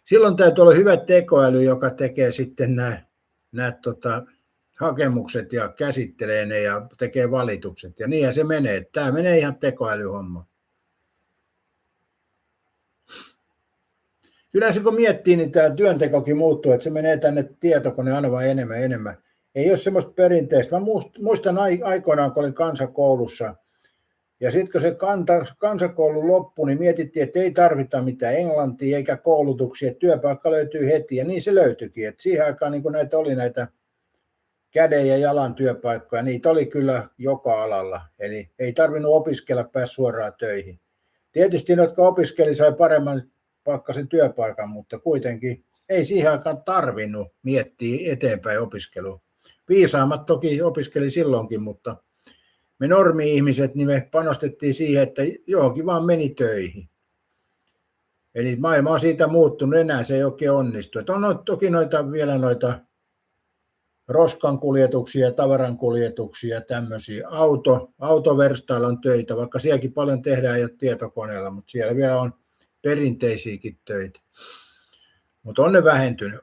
Silloin täytyy olla hyvä tekoäly, joka tekee sitten nämä hakemukset ja käsittelee ne ja tekee valitukset. Ja niinhän se menee. Tämä menee ihan tekoälyhomma. Kyllä se kun miettii, niin tämä työntekokin muuttuu, että se menee tänne tietokoneen aina vaan enemmän. Ei ole semmoista perinteistä. Mä muistan aikoinaan, kun olin kansakoulussa. Ja sitten kun se kansakoulu loppui, niin mietittiin, että ei tarvita mitään englantia eikä koulutuksia, että työpaikka löytyy heti. Ja niin se löytyikin. Et siihen aikaan niin kun näitä oli näitä käden ja jalan työpaikkoja, niitä oli kyllä joka alalla. Eli ei tarvinnut opiskella, päästä suoraan töihin. Tietysti ne, jotka opiskeli, sai paremman palkkaisen työpaikan, mutta kuitenkin ei siihen aikaan tarvinnut miettiä eteenpäin opiskelua. Viisaammat toki opiskeli silloinkin, mutta me normi-ihmiset, niin me panostettiin siihen, että johonkin vaan meni töihin. Eli maailma on siitä muuttunut, enää se ei oikein onnistu. Että on toki vielä noita roskankuljetuksia, tavarankuljetuksia ja tämmöisiä. Autoverstailla on töitä, vaikka sielläkin paljon tehdään jo tietokoneella, mutta siellä vielä on perinteisiäkin töitä. Mutta on ne vähentynyt.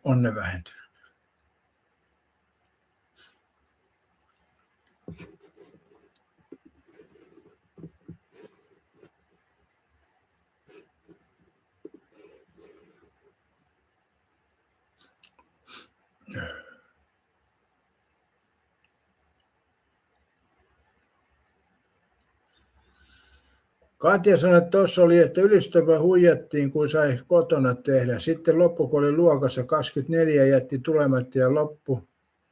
Katja sanoi, että tuossa oli, että ylistöpä huijattiin, kun sai kotona tehdä. Sitten loppu, kun oli luokassa 24, jätti tulematta ja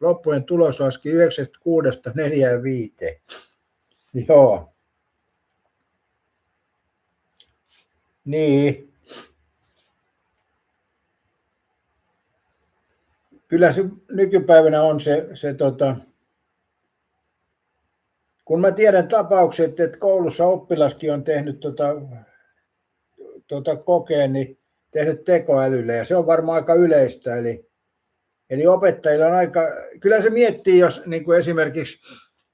loppujen tulos laski 96-45. Joo. Niin. Kyllä se nykypäivänä on se kun mä tiedän tapaukset, että koulussa oppilaskin on tehnyt kokeen, niin tehnyt tekoälylle, ja se on varmaan aika yleistä. Eli opettajilla on kyllä se miettii, jos niin kuin esimerkiksi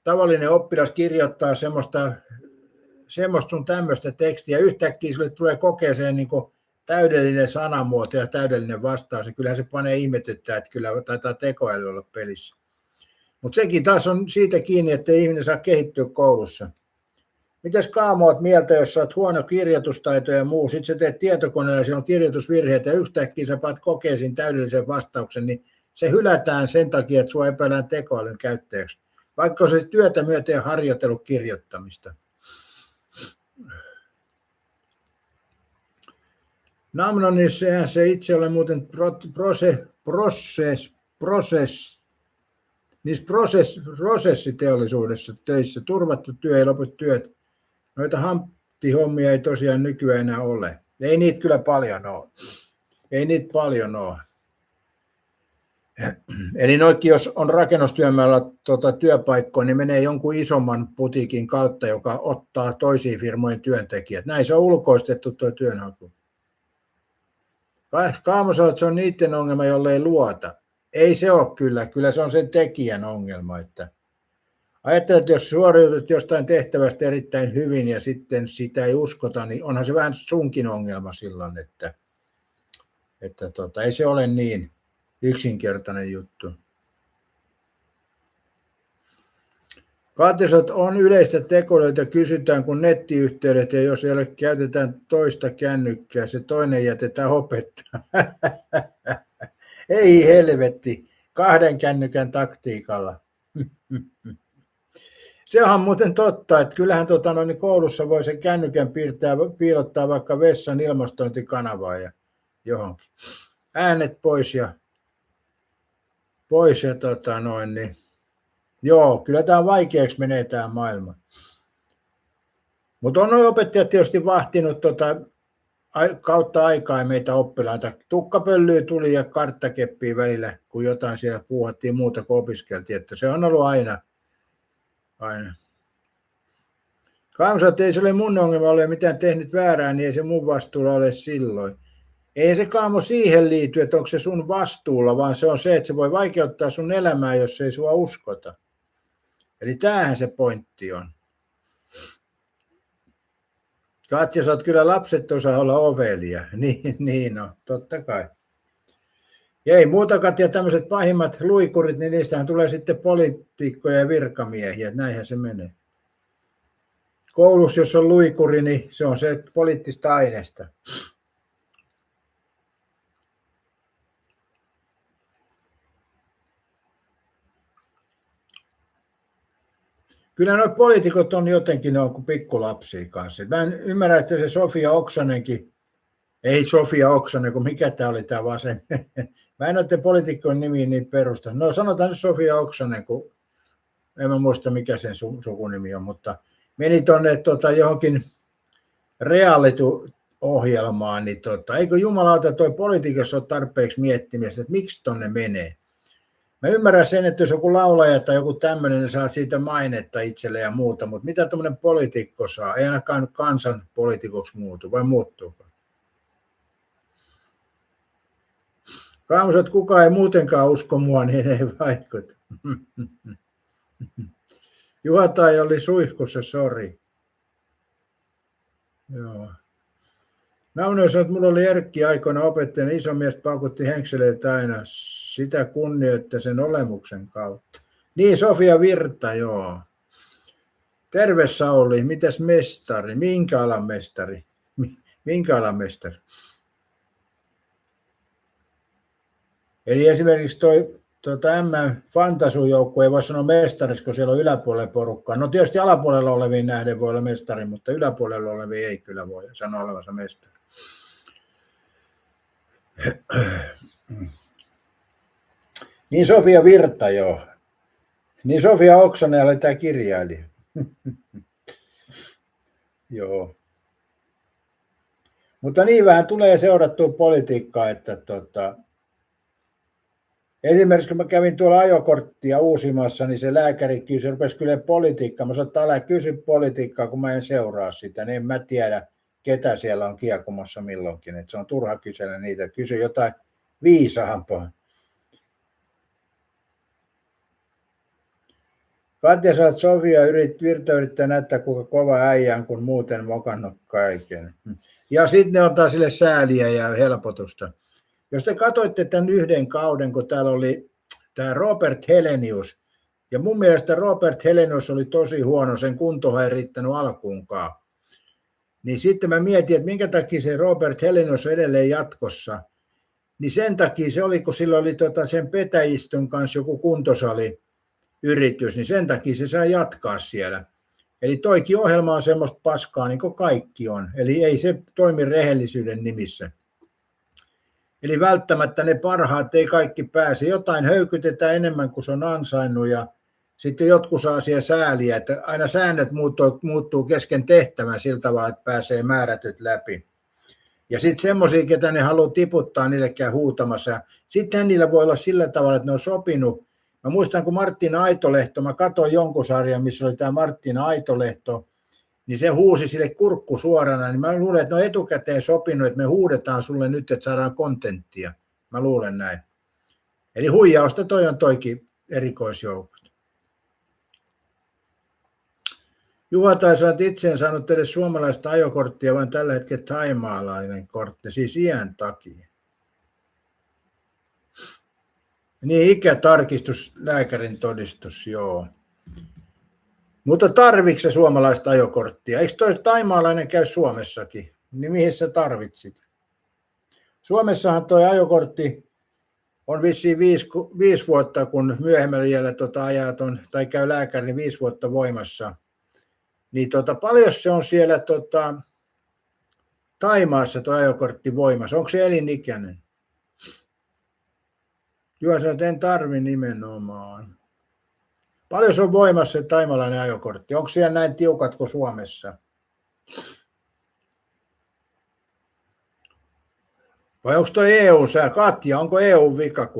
tavallinen oppilas kirjoittaa semmoista sun tämmöistä tekstiä, yhtäkkiä sulle tulee kokeeseen niin kuin täydellinen sanamuoto ja täydellinen vastaus, niin kyllähän se panee ihmetyttää, että kyllä taitaa tekoäly olla pelissä. Mutta sekin taas on siitä kiinni, että ihminen saa kehittyä koulussa. Mitäs Kaamo olet mieltä, jos sä oot huono kirjoitustaito ja muu, sitten sä teet tietokoneella ja siinä on kirjoitusvirheitä ja yhtäkkiä sä paat kokeisiin täydellisen vastauksen, niin se hylätään sen takia, että sua epäillään tekoälyn käyttäjäksi. Vaikka on se työtä myöten harjoitellut kirjoittamista. Namnonissa eihän se itse ole muuten prosessiteollisuudessa töissä, turvattu työ ja loput työt. Noita hamptihommia ei tosiaan nykyään enää ole. Ei niitä kyllä paljon ole. Eli noikin, jos on rakennustyömaalla työpaikkoja, niin menee jonkun isomman putiikin kautta, joka ottaa toisiin firmojen työntekijät. Näin se on ulkoistettu tuo työnhaku. Kaamo sanoo, että se on niiden ongelma, jolle ei luota. Ei se ole kyllä. Kyllä se on sen tekijän ongelma. Että ajattelet, että jos suoriudut jostain tehtävästä erittäin hyvin ja sitten sitä ei uskota, niin onhan se vähän sunkin ongelma silloin, että ei se ole niin yksinkertainen juttu. Katsot on yleistä tekoälyä, kysytään kun nettiyhteydet ja jos ei ole käytetään toista kännykkää, se toinen jätetään opettaa. Ei helvetti, 2 kännykän taktiikalla. Se on muuten totta, että kyllähän koulussa voi sen kännykän piilottaa vaikka vessan ilmastointikanavaan ja johonkin. Äänet pois ja niin. Joo, kyllä tämä vaikeaksi menee tämä maailma. Mutta on opettajat tietysti vahtinut kautta aikaa meitä oppilaita. Tukkapöllyä tuli ja karttakeppiä välillä, kun jotain siellä puuhattiin muuta kuin opiskeltiin. Että se on ollut aina. Kaamsa, että ei se ole mun ongelma, ole mitään tehnyt väärää, niin ei se mun vastuulla ole silloin. Ei se Kaamo siihen liity, että onko se sun vastuulla, vaan se on se, että se voi vaikeuttaa sun elämää, jos ei sua uskota. Eli tämähän se pointti on. Katja, sä oot kyllä lapset osaa olla ovelia. Niin on, totta kai. Ja ei muutakaan, ja tämmöiset pahimmat luikurit, niin niistähän tulee sitten poliitikkoja ja virkamiehiä, että näinhän se menee. Koulussa, jos on luikuri, niin se on se poliittista aineesta. Kyllä nuo poliitikot on jotenkin, ne on kuin pikkulapsia kanssa. Mä en ymmärrä, että se Sofia Oksanenkin, ei Sofia Oksanen, kun mikä tämä oli tämä vasen. Mä en ole poliitikkojen nimiin niin perusta. No sanotaan nyt Sofia Oksanen, kun en mä muista mikä sen sukunimi on, mutta meni tuonne johonkin reality-ohjelmaan, niin eikö jumalauta toi politiikassa ole tarpeeksi miettimistä, että miksi tonne menee. Mä ymmärrän sen, että jos joku laulaja tai joku tämmöinen, niin saa siitä mainetta itselle ja muuta, mutta mitä tämmöinen poliitikko saa? Ei ainakaan kansan poliitikoksi muutu, vai muuttuuko? Kaamus, että kukaan ei muutenkaan usko mua, niin ei vaikuta. Juhatai oli suihkussa, sori. Joo. Nauno sanoi, että mulla oli Erkki aikoina opettajana, iso mies paukutti henkseleitä aina, sitä kunnioitti sen olemuksen kautta. Niin, Sofia Virta, joo. Terve Sauli, mitäs mestari? Minkä alan mestari? Minkä alan mestari? Eli esimerkiksi toi M-Fantasu-joukkue ei voi sanoa mestariksi, kun siellä on yläpuolella porukkaa. No tietysti alapuolella oleviin nähden voi olla mestari, mutta yläpuolella oleviin ei kyllä voi sanoa olevansa mestari. Niin Sofia Virta, joo. Niin Sofia Oksanen oli tämä kirjailija. Joo. Mutta niin vähän tulee seurattua politiikkaa, että esimerkiksi kun mä kävin tuolla ajokorttia uusimassa, niin se lääkäri kysyi, rupesi kyllä politiikkaa. Mä sanoin, että älä kysy politiikkaa, kun mä en seuraa sitä. Niin en mä tiedä, ketä siellä on kiekumassa milloinkin. Että se on turha kysellä niitä. Kysy jotain viisaampaa. Katja sanoi, että Sofia Virta yrittää näyttää, kuinka kova äijä on, kun muuten mokannut kaiken. Ja sitten ne ottaa sille sääliä ja helpotusta. Jos te katsoitte tämän yhden kauden, kun täällä oli tämä Robert Helenius, ja mun mielestä Robert Helenius oli tosi huono, sen kuntohan ei riittänyt alkuunkaan. Niin sitten mä mietin, että minkä takia se Robert Helenius on edelleen jatkossa. Niin sen takia se oli, kun sillä oli sen Petäjistön kanssa joku kuntosaliyritys, niin sen takia se sai jatkaa siellä. Eli toikin ohjelma on semmoista paskaa, niin kuin kaikki on. Eli ei se toimi rehellisyyden nimissä. Eli välttämättä ne parhaat ei kaikki pääse. Jotain höykytetään enemmän kuin se on ansainnut ja sitten jotkut saa siellä sääliä, että aina säännöt muuttuu kesken tehtävän sillä tavalla, että pääsee määrätyt läpi. Ja sitten semmoisia, ketä ne haluaa tiputtaa, niille käy huutamassa. Sitten niillä voi olla sillä tavalla, että ne on sopinut. Mä muistan, kun Marttina Aitolehto, mä katsoin jonkun sarjan, missä oli tämä Marttina Aitolehto, niin se huusi sille kurkku suorana, niin mä luulen, että ne on etukäteen sopinut, että me huudetaan sulle nyt, että saadaan kontenttia. Mä luulen näin. Eli huijausta toi on toikin erikoisjoukot. Juha tai sä oot itse en saanut edes suomalaista ajokorttia, vaan tällä hetkellä thaimaalainen kortti, siis iän takia. Niin, ikätarkistus, lääkärin todistus, joo. Mutta tarvitsetko sä suomalaista ajokorttia? Eikö toi thaimaalainen käy Suomessakin? Niin mihin sä tarvitsit? Suomessahan toi ajokortti on vissiin 5 vuotta, kun myöhemmällä iällä ajat on, tai käy lääkäri, niin 5 vuotta voimassa. Niin paljon se on siellä Thaimaassa tuo ajokortti voimassa? Onko se elinikäinen? Juha sanoi, että en tarvi nimenomaan. Paljon se on voimassa se thaimalainen ajokortti? Onko siellä näin tiukat kuin Suomessa? Vai onko tuo EU-sää? Katja, onko EU-vika?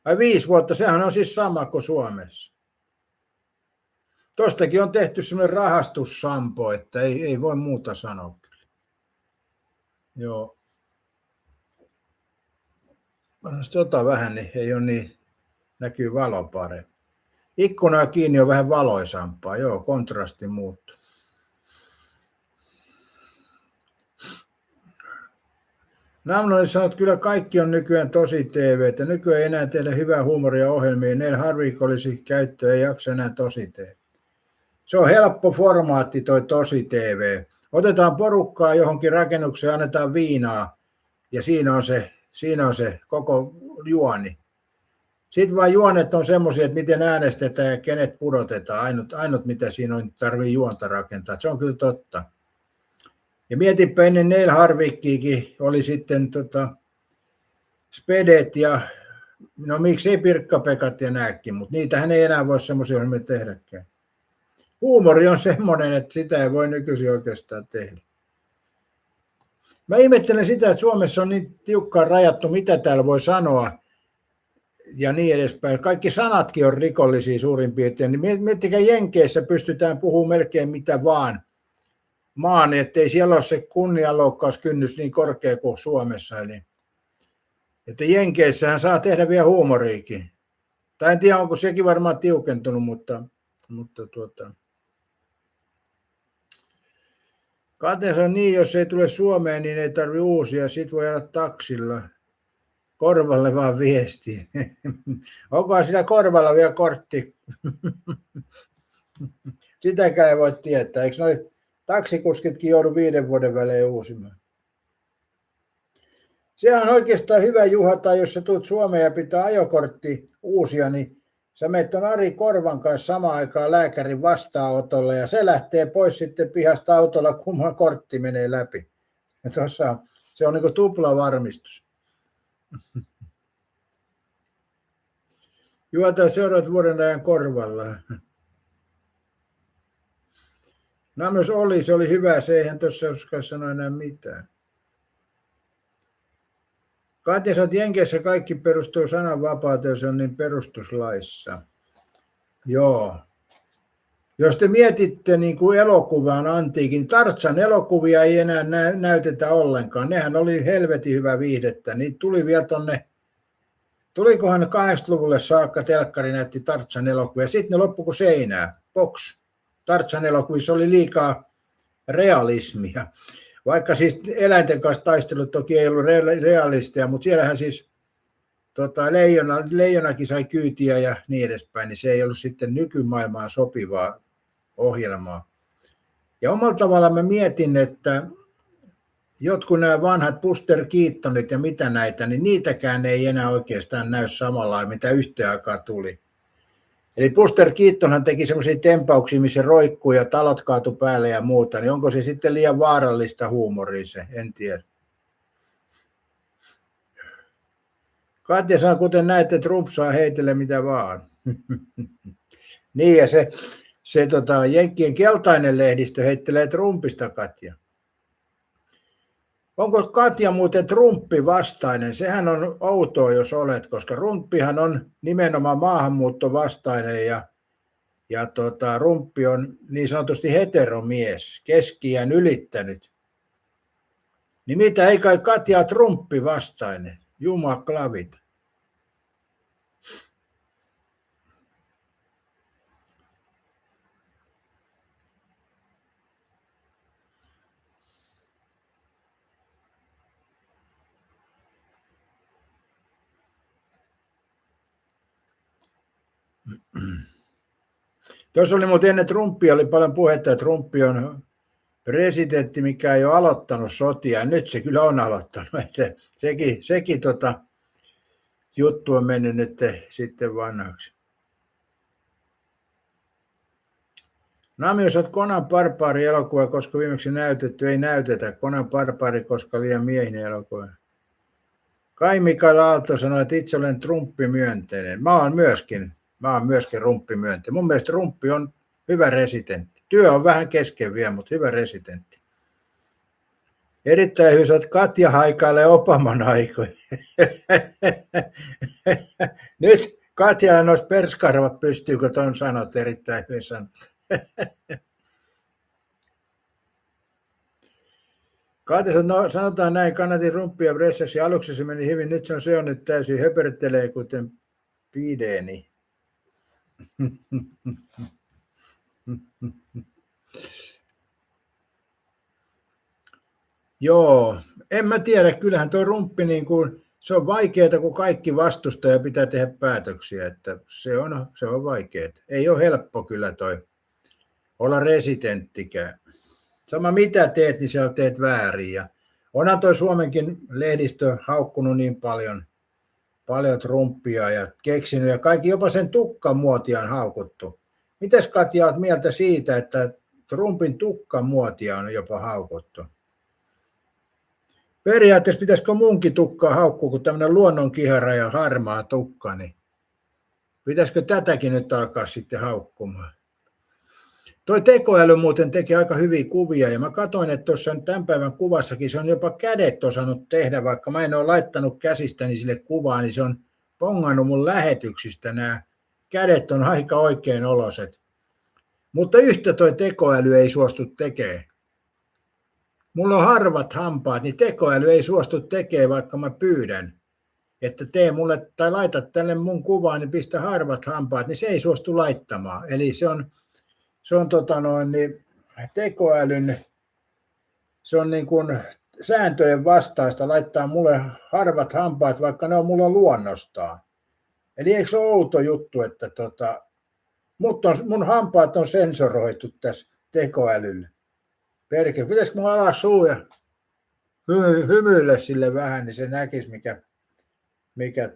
Vai 5 vuotta, sehän on siis sama kuin Suomessa. Tuostakin on tehty sellainen rahastussampo, että ei voi muuta sanoa. Joo. Ota vähän, niin ei ole niin, näkyy valo paremmin. Ikkuna kiinni on vähän valoisampaa, joo, kontrasti muuttuu. Namnolle sanoo, että kyllä kaikki on nykyään tosi TV, että nykyään ei enää tehdä hyvää huumoria ohjelmiin, Neil Harvik olisi käyttöä, ei jaksa enää tosi TV. Se on helppo formaatti toi tosi TV. Otetaan porukkaa johonkin rakennukseen, annetaan viinaa ja siinä on se koko juoni. Sitten vaan juonet on semmoisia, että miten äänestetään ja kenet pudotetaan. Ainut mitä siinä on, tarvii juonta rakentaa. Se on kyllä totta. Ja mietipä ennen Neil Harvikkiikin oli sitten Spedet ja no miksei Pirkka-Pekat ja nääkin, mutta niitähän ei enää voi semmoisia ohjelmia tehdäkään. Huumori on semmoinen, että sitä ei voi nykyisin oikeastaan tehdä. Mä ihmettelen sitä, että Suomessa on niin tiukkaan rajattu, mitä täällä voi sanoa ja niin edespäin. Kaikki sanatkin on rikollisia suurin piirtein. Niin miettikää, Jenkeissä pystytään puhumaan melkein mitä vaan maan, ettei siellä ole se kunnianloukkauskynnys niin korkea kuin Suomessa. Eli, että Jenkeissähän saa tehdä vielä huumoriikin. Tai en tiedä, onko sekin varmaan tiukentunut, mutta Kate on niin, jos ei tule Suomeen, niin ei tarvitse uusia. Sitten voi olla taksilla. Korvalle vaan viesti. Onkohan siinä korvalla vielä kortti? Sitäkään ei voi tietää. Eikö noi taksikuskitkin joudu 5 vuoden välein uusimaan? Sehän on oikeastaan hyvä, Juha, tai jos sä tulet Suomeen ja pitää ajokortti uusia, niin sä menet ton Ari Korvan kanssa samaan aikaan lääkärin vastaanotolle ja se lähtee pois sitten pihasta autolla, kumman kortti menee läpi. Ja tossa, se on niin kuin tupla varmistus. Juotaan seuraavat vuoden ajan korvalla. No myös se oli hyvä, se eihän tuossa uskaa sanoa enää mitään. Katja sanoo, että Jenkeissä kaikki perustuu sananvapauteen, se on niin perustuslaissa. Joo. Jos te mietitte niin kuin elokuvan antiikin, Tarzan elokuvia ei enää näytetä ollenkaan. Nehän oli helvetin hyvä viihdettä. Niitä tuli vielä tonne, tulikohan 80-luvulle saakka telkkari näytti Tarzan elokuvia. Sitten ne loppui kuin seinää. Box. Tarzan elokuvissa oli liikaa realismia. Vaikka siis eläinten kanssa taistelut toki ei ollut realistia, mutta siellähän siis leijonakin sai kyytiä ja niin edespäin, niin se ei ollut sitten nykymaailmaan sopivaa ohjelmaa. Ja omalla tavallaan mä mietin, että jotkut nämä vanhat Buster Keatonit ja mitä näitä, niin niitäkään ei enää oikeastaan näy samalla, mitä yhteen aikaan tuli. Eli Buster Keatonhan teki semmoisia tempauksia, missä roikkuu ja talot kaatu päälle ja muuta, niin onko se sitten liian vaarallista huumoria se, en tiedä. Katja sanoo, kuten näette, Trump saa heitellä mitä vaan. Niin ja se Jenkkien keltainen lehdistö heittelee Trumpista, Katja. Onko Katja muuten Trumpi vastainen? Sehän on outoa, jos olet, koska Trumpihan on nimenomaan maahanmuuttovastainen ja Trumpi on niin sanotusti heteromies, keski-iän ylittänyt. Niin mitä, ei kai Katja Trumpi vastainen? Jumaklavit. Tuossa oli muuten ennen Trumpia oli paljon puhetta, että Trumpi on presidentti, mikä ei ole aloittanut sotia. Nyt se kyllä on aloittanut. Että sekin juttu on mennyt nyt sitten vanhaksi. Nami, jos olet Conan Barbari elokuva, koska viimeksi näytetty, ei näytetä. Conan Barbari, koska liian miehinen elokuva. Kai Mikael Aalto sanoi, että itse olen Trumpi-myönteinen. Mä oon myöskin Trumpi-myönteinen. Mun mielestä Trumpi on hyvä residentti. Työ on vähän kesken vielä, mutta hyvä residentti. Erittäin hyvä, että Katja haikailee Obaman aikoja. Nyt Katjalla noissa perskarvat pystyy, kun ton sanot, erittäin hyvin sanot. Katja sanoo, no, sanotaan näin, kannatin Trumpia pressasi. Aluksi se meni hyvin, nyt se on nyt täysin höpertelee, kuten Bideni. Joo, En mä tiedä, kyllähän tuo rumppi, niin kuin, se on vaikeaa, kun kaikki vastustaa ja pitää tehdä päätöksiä, että se on vaikeaa. Ei ole helppo kyllä toi olla residenttikään. Sama mitä teet, niin siellä teet väärin. Ja onhan toi Suomenkin lehdistö haukkunut niin paljon Trumpia ja keksinyt, ja kaikki jopa sen tukkamuotia on haukuttu. Mites Katja olet mieltä siitä, että Trumpin tukkamuotia on jopa haukuttu? Periaatteessa pitäisikö munkin tukkaa haukkua, kun tämmöinen luonnonkihara ja harmaa tukka, niin pitäisikö tätäkin nyt alkaa sitten haukkumaan? Toi tekoäly muuten teki aika hyviä kuvia, ja mä katsoin, että tuossa tämän päivän kuvassakin se on jopa kädet osannut tehdä, vaikka mä en ole laittanut käsistäni sille kuvaa, niin se on pongannut mun lähetyksistä. Nämä kädet on aika oikein oloset. Mutta yhtä toi tekoäly ei suostu tekemään. Mulla on harvat hampaat, niin tekoäly ei suostu tekemään, vaikka mä pyydän, että tee mulle tai laita tälle mun kuvaan, niin pistä harvat hampaat, niin se ei suostu laittamaan. Eli se on tekoälyn, se on niin kuin sääntöjen vastaista laittaa mulle harvat hampaat, vaikka ne on mulla luonnostaan. Eli eikö se ole outo juttu, että mun hampaat on sensoroitu tässä tekoälyllä. Perkele, pitäisikö mulla avaa suu ja hymyillä sille vähän, niin se näkisi, mikä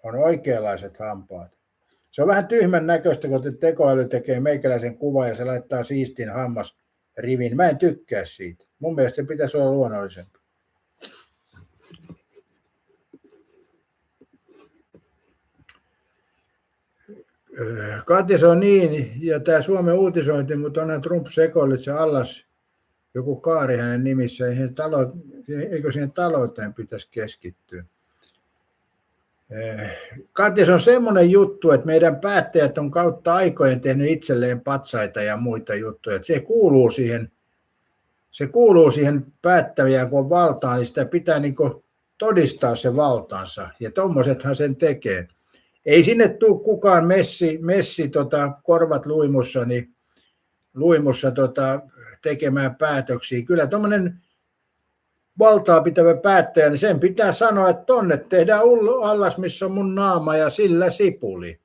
on oikeanlaiset hampaat. Se on vähän tyhmän näköistä, kun tekoäly tekee meikäläisen kuvan ja se laittaa siistin hammasrivin. Mä en tykkää siitä. Mun mielestä se pitäisi olla luonnollisempi. Katja, se on niin, ja tämä Suomen uutisointi, mutta onhan Trump sekoillut, se allas joku Kaari hänen nimissä, eikö siihen talouteen pitäisi keskittyä? Katja, se on semmoinen juttu, että meidän päättäjät on kautta aikojen tehnyt itselleen patsaita ja muita juttuja. Että se kuuluu siihen päättäjään, kun on valtaa, niin sitä pitää niin kuin todistaa se valtansa. Ja tommosethan sen tekee. Ei sinne tule kukaan messi korvat luimussa tekemään päätöksiä. Kyllä tuommoinen valtaa pitävä päättäjä, niin sen pitää sanoa, että tonne tehdään allas, missä on mun naama ja sillä sipuli.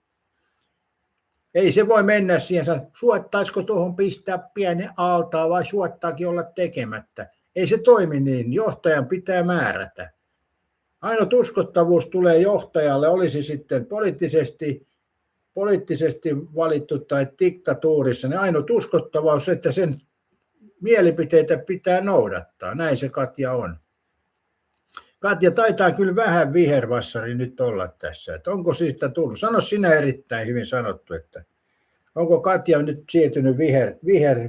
Ei se voi mennä siihen, suottaisiko tuohon pistää pieni altaa vai suottaakin olla tekemättä. Ei se toimi niin, johtajan pitää määrätä. Ainut uskottavuus tulee johtajalle, olisi sitten poliittisesti valittu tai diktatuurissa, niin ainut uskottavuus, että sen mielipiteitä pitää noudattaa. Näin se Katja on. Katja taitaa kyllä vähän vihervassari nyt olla tässä. Että onko siitä tullut? Sano sinä erittäin hyvin sanottu, että onko Katja nyt siirtynyt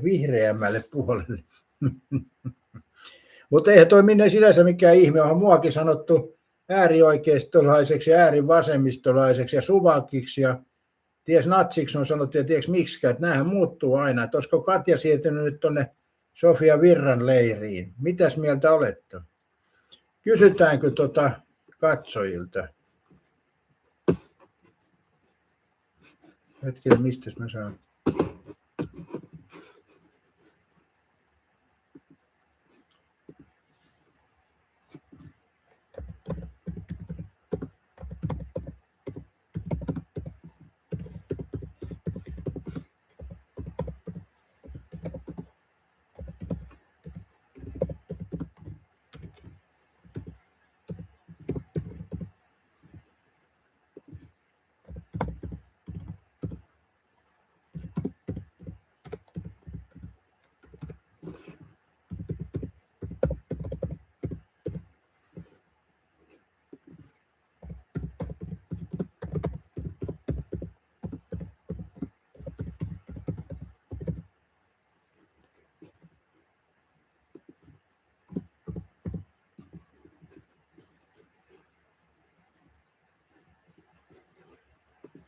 vihreämmälle puolelle? Mutta eihän toi minne sinänsä mikään ihme. Onhan muakin sanottu äärioikeistolaiseksi, äärivasemmistolaiseksi ja suvakiksi ja ties natsiksi on sanottu ja ties miksikään. Että näähän muuttuu aina. Että olisiko Katja siirtynyt nyt tuonne Sofia Virran leiriin? Mitäs mieltä olette? Kysytäänkö katsojilta? Hetkinen, mistä mä saan?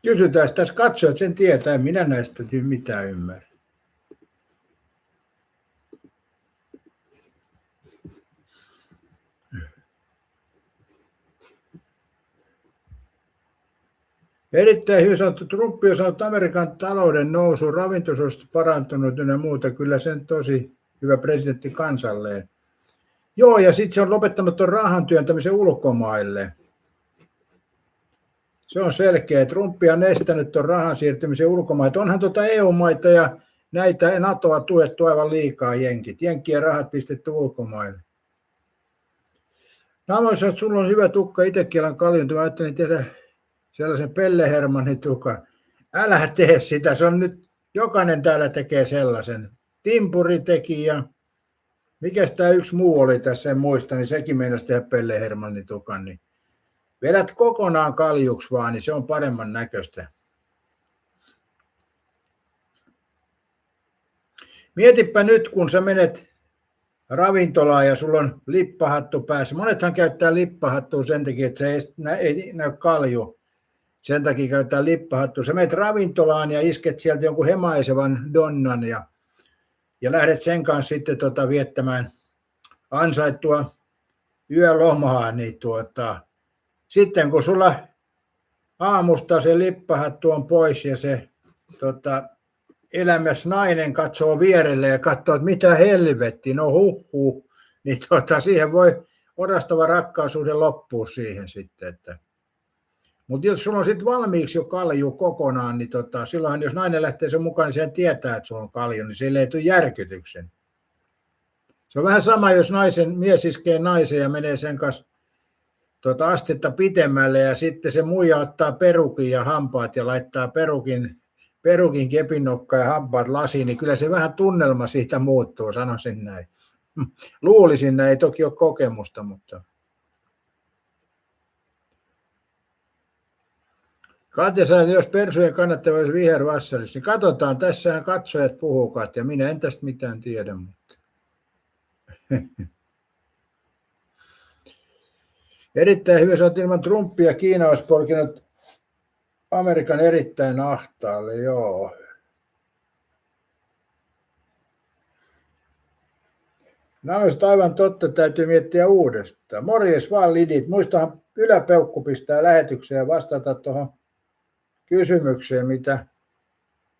Kysytään tässä katsojat sen tietää, minä näistä mitään ymmärrä. Erittäin hyvin sanottu. Trump on sanonut Amerikan talouden nousu, ravintosuositus parantunut ja muuta. Kyllä sen tosi hyvä presidentti kansalleen. Joo, ja sitten se on lopettanut tuon rahan työntämisen ulkomaille. Se on selkeä. Trump on estänyt tuon rahan siirtymisen ulkomaille. Onhan EU-maita ja näitä NATOa tuettu aivan liikaa jenkit. Jenkkien rahat pistetty ulkomaille. Namoissa, että sulla on hyvä tukka, itsekin olen kaljunut. Mä ajattelin tehdä sellaisen Pelle Hermannin tukan. Älä tee sitä, se on nyt, jokainen täällä tekee sellaisen. Timpuri teki ja mikäs tämä yksi muu oli tässä, en muista, niin sekin meinasi tehdä Pelle Hermannin tukan. Niin vedät kokonaan kaljuksi vaan, niin se on paremman näköistä. Mietipä nyt, kun sä menet ravintolaan ja sulla on lippahattu päässä. Monethan käyttää lippahattua sen takia, että se ei näy kalju. Sen takia käytetään lippahattua. Sä menet ravintolaan ja isket sieltä jonkun hemaisevan donnan ja lähdet sen kanssa sitten viettämään ansaittua yölomaa. Niin sitten kun sulla aamusta se lippahattu on pois ja se elämässä nainen katsoo vierelle ja katsoo, että mitä helvetti, no huhhuh, niin siihen voi orastava rakkaisuuden loppua siihen sitten. Mutta jos sulla on sitten valmiiksi jo kalju kokonaan, niin silloinhan jos nainen lähtee sen mukaan, niin sehän tietää, että sulla on kalju, niin sille ei tule järkytyksen. Se on vähän sama, jos mies iskee naisen ja menee sen kanssa astetta pitemmälle ja sitten se muija ottaa perukin ja hampaat ja laittaa perukin kepinnokka ja hampaat lasiin, niin kyllä se vähän tunnelma siitä muuttuu, sanoisin näin. Luulisin näin, ei toki ole kokemusta, mutta... Katja sanoi, jos persujen kannattaja olisi vihervassarissa, niin katsotaan, tässähän katsojat puhuu, Katja, minä en tästä mitään tiedä, mutta... Erittäin hyvä, sä oot ilman Trumpia, Kiina olisi polkinut Amerikan erittäin ahtaalle, joo. Nämä on aivan totta, täytyy miettiä uudestaan. Morjes vaan Lidit, muistahan yläpeukku pistää lähetykseen ja vastata tuohon kysymykseen,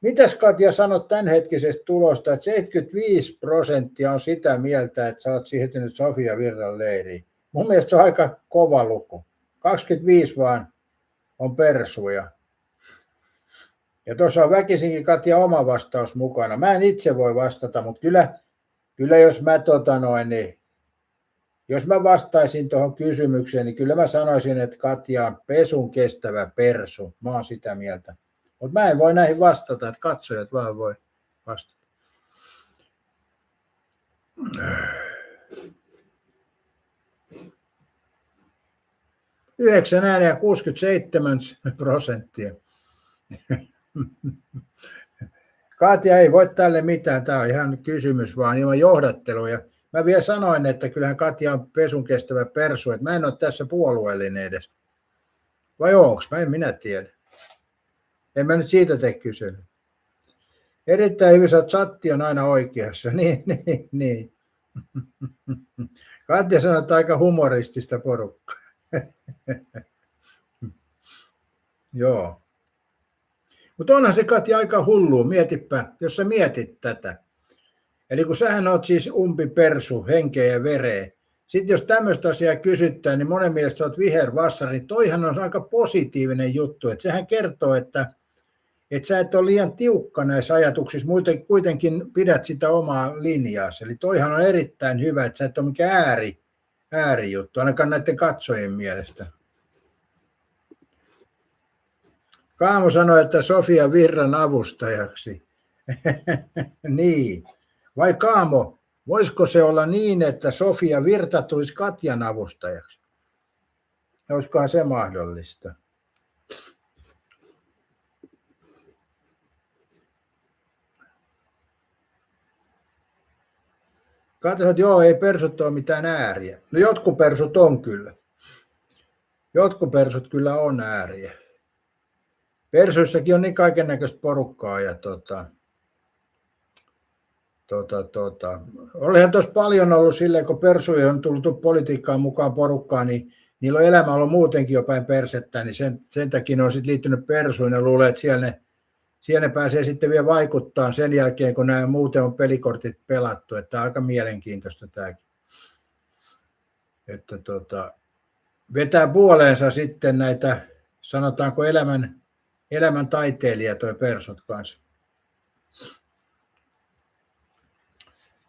mitäs Katja sanot tämänhetkisestä tulosta, että 75% on sitä mieltä, että sä oot siirtynyt Sofia Virran leiriin. Mun mielestä se on aika kova luku. 25 vaan on persuja. Ja tuossa on väkisinkin Katja oma vastaus mukana. Mä en itse voi vastata, mutta kyllä jos mä jos mä vastaisin tuohon kysymykseen, niin kyllä mä sanoisin, että Katja on pesun kestävä persu. Mä oon sitä mieltä. Mutta mä en voi näihin vastata, että katsojat vaan voi vastata. Yhdeksän ääniä 67%. Katja ei voi tälle mitään, tämä on ihan kysymys vaan ilman johdatteluja. Mä vielä sanoin, että kyllähän Katja on pesun kestävä persu, että mä en ole tässä puolueellinen edes. Vai onko? Mä en minä tiedä. En mä nyt siitä tee kyselyä. Erittäin hyvin, että chatti on aina oikeassa. Niin. Katja sanoi, että aika humoristista porukkaa. Joo. Mutta onhan se Katja aika hullua, mietipä, jos sä mietit tätä. Eli kun sähän oot siis umpipersu, henkeä ja vereä. Sitten jos tämmöistä asiaa kysyttää, niin monen mielestä sä oot vihervassari. Toihan on aika positiivinen juttu, että sehän kertoo, että sä et ole liian tiukka näissä ajatuksissa, muuten kuitenkin pidät sitä omaa linjaasi. Eli toihan on erittäin hyvä, että sä et ole mikään äärijuttu, ainakaan näiden katsojien mielestä. Kaamo sanoi, että Sofia Virran avustajaksi. Niin. Vai Kaamo, voisiko se olla niin, että Sofia Virta tulisi Katjan avustajaksi? Olisikohan se mahdollista? Katsotaan, että joo, ei persut ole mitään ääriä. No jotkut persut on kyllä. Jotkut persut kyllä on ääriä. Persuissakin on niin kaikennäköistä porukkaa ja olihan tuossa paljon ollut silleen, kun persuja on tullut politiikkaan mukaan porukkaan, niin niillä on elämä ollut muutenkin jo päin persettä, niin sen takia ne on sitten liittynyt persuihin ja luulee, että siellä ne pääsee sitten vielä vaikuttaa sen jälkeen, kun nämä muuten on pelikortit pelattu, että tämä on aika mielenkiintoista tämäkin. että vetää puoleensa sitten näitä, sanotaanko elämän taiteilija toi Persut kanssa.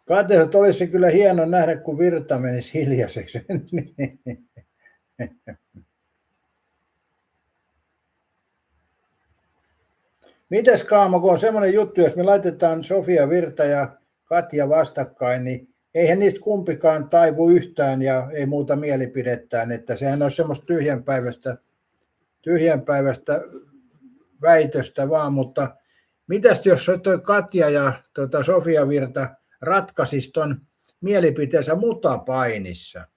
Kateessa olisi kyllä hieno nähdä, kun virta menisi hiljaiseksi. Mites Kaamo, kun on semmoinen juttu, jos me laitetaan Sofia Virta ja Katja vastakkain, niin eihän niistä kumpikaan taivu yhtään ja ei muuta mielipidettään, että sehän on semmoista tyhjänpäiväistä väitöstä vaan, mutta mitäs jos toi Katja ja Sofia Virta ratkaisisi ton mielipiteensä mutapainissa?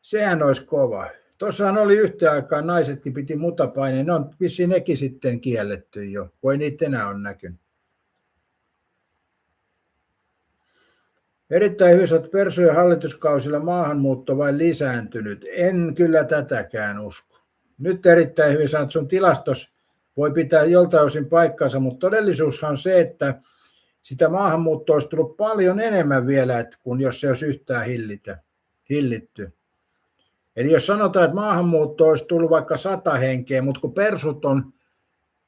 Sehän olisi kova. Tuossahan oli yhtä aikaa naisetkin piti mutapaineen, ne on vissiin nekin sitten kielletty jo, kun ei niitä enää ole näkynyt. Erittäin hyvissä, että Persujen hallituskausilla maahanmuutto vain lisääntynyt. En kyllä tätäkään usko. Nyt erittäin hyvin sanot, sun tilastos voi pitää joltain osin paikkansa, mutta todellisuushan on se, että sitä maahanmuuttoa olisi tullut paljon enemmän vielä, kuin jos se olisi yhtään hillitty. Eli jos sanotaan, että maahanmuutto olisi tullut vaikka 100 henkeä, mutta kun Persut on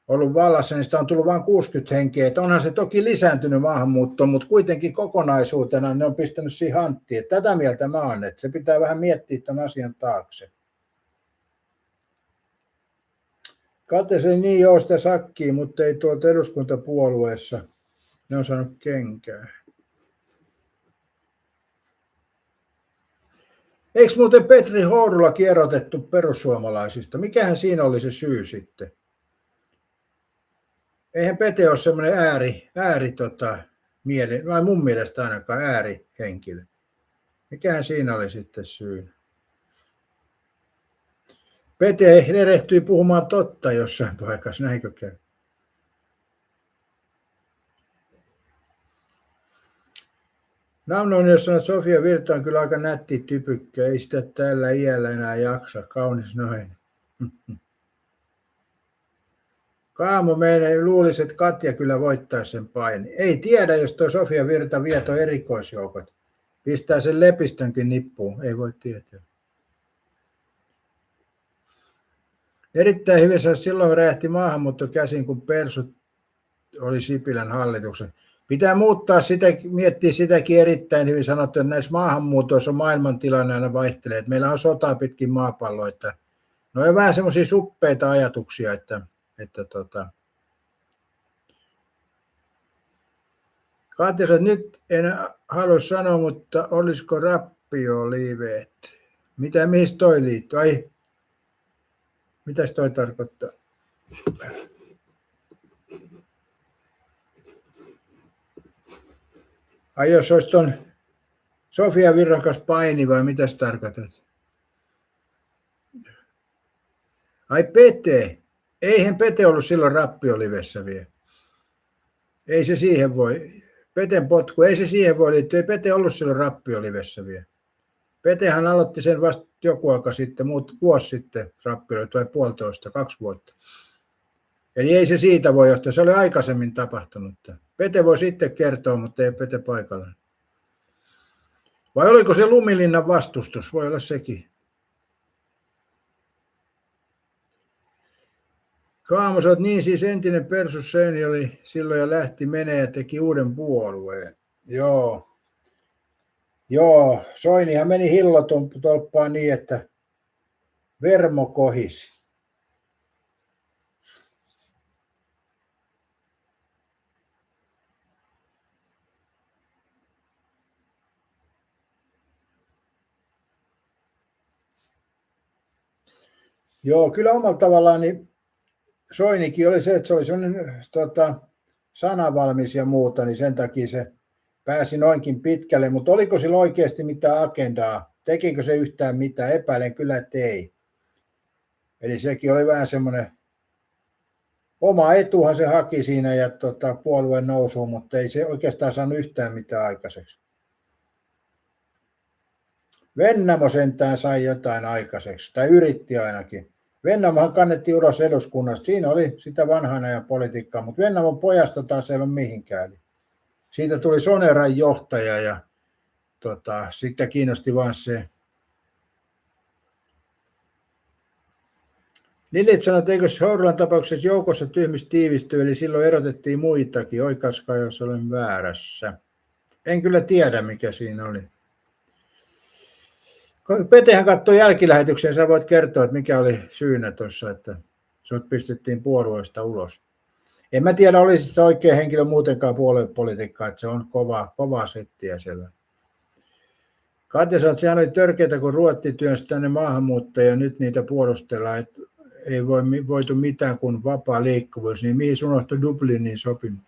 ollut vallassa, niin sitä on tullut vain 60 henkeä. Että onhan se toki lisääntynyt maahanmuuttoon, mutta kuitenkin kokonaisuutena ne on pistänyt siihen hanttiin. Tätä mieltä mä oon, että se pitää vähän miettiä tämän asian taakse. Kate se niin jousta sakkiin, mutta ei tuolta eduskuntapuolueessa. Ne on saanut kenkää. Eikö muuten Petri Hourula kierrotettu perussuomalaisista? Mikähän siinä oli se syy sitten? Eihän Pete ole semmoinen vai mun mielestä ainakaan äärihenkilö. Mikähän siinä oli sitten syy? Pete erehtyi puhumaan totta jossain paikassa, näinkö käy? Namnon, jos sanoo, että Sofia Virta on kyllä aika nätti typykkä, ei sitä tällä iällä enää jaksa, kaunis noin. Kaamo meidän luulisi, että Katja kyllä voittaa sen paini. Ei tiedä, jos tuo Sofia Virta vie tuo erikoisjoukot. Pistää sen Lepistönkin nippuun, ei voi tietää. Erittäin hyvin silloin räjähti maahanmuutto käsin, kun Persut oli Sipilän hallituksen. Pitää muuttaa sitä, miettiä sitäkin erittäin hyvin sanottu, että näissä maahanmuutoissa maailmantilanne aina vaihtelee. Että meillä on sotaa pitkin maapalloa, että ne on vähän semmoisia suppeita ajatuksia, että Katja, nyt en halua sanoa, mutta olisiko rappioliveet? Mihin toi liittyy? Ai, mitäs toi tarkoittaa? Ai jos olisi tuon Sofia Virran kanssa paini vai mitä sä tarkoitat? Ai Pete. Eihän Pete ollut silloin rappiolivessä vielä. Ei se siihen voi. Peten potku, ei se siihen voi liittyä. Ei Pete ollut silloin rappiolivessä vielä. Petehän aloitti sen vasta joku aika sitten, vuosi sitten rappiolivessä, vai 2 vuotta. Eli ei se siitä voi johtaa, se oli aikaisemmin tapahtunut. Pete voi sitten kertoa, mutta ei Pete paikalla. Vai oliko se Lumilinnan vastustus? Voi olla sekin. Kaamos, että niin siis entinen Persus Seini oli silloin ja lähti menee ja teki uuden puolueen. Joo, Soinihan meni hillotolppaan niin, että vermo kohisi. Joo, kyllä omalla tavallaan niin Soinikin oli se, että se oli sellainen sanavalmis ja muuta, niin sen takia se pääsi noinkin pitkälle, mutta oliko sillä oikeasti mitään agendaa? Tekikö se yhtään mitään? Epäilen kyllä, että ei. Eli sekin oli vähän semmoinen oma etuhan se haki siinä ja puolueen nousuun, mutta ei se oikeastaan saanut yhtään mitään aikaiseksi. Vennamo sentään sai jotain aikaiseksi, tai yritti ainakin. Vennamohan kannettiin ulos eduskunnasta. Siinä oli sitä vanhan ajan politiikkaa, mutta Vennamon pojasta taas ei ole mihinkään. Siitä tuli Soneran johtaja ja sitä kiinnosti vaan se Lillit sanoi, että eikö Sourulan tapauksessa joukossa tyhmyys tiivistyy, eli silloin erotettiin muitakin. Oikaiskaa, jos olen väärässä. En kyllä tiedä, mikä siinä oli. Petehän katsoi jälkilähetyksen, sä voit kertoa, että mikä oli syynä tuossa, että sut pistettiin puolueesta ulos. En mä tiedä, olisi se oikea henkilö muutenkaan puoluepolitiikkaa, että se on kovaa settiä siellä. Katja sanoi, että sehän oli törkeätä, kun Ruotti työnsi tänne maahanmuuttajia, nyt niitä puolustellaan, että ei voitu mitään kuin vapaa liikkuvuus, niin mihin unohtui Dublinin sopimus?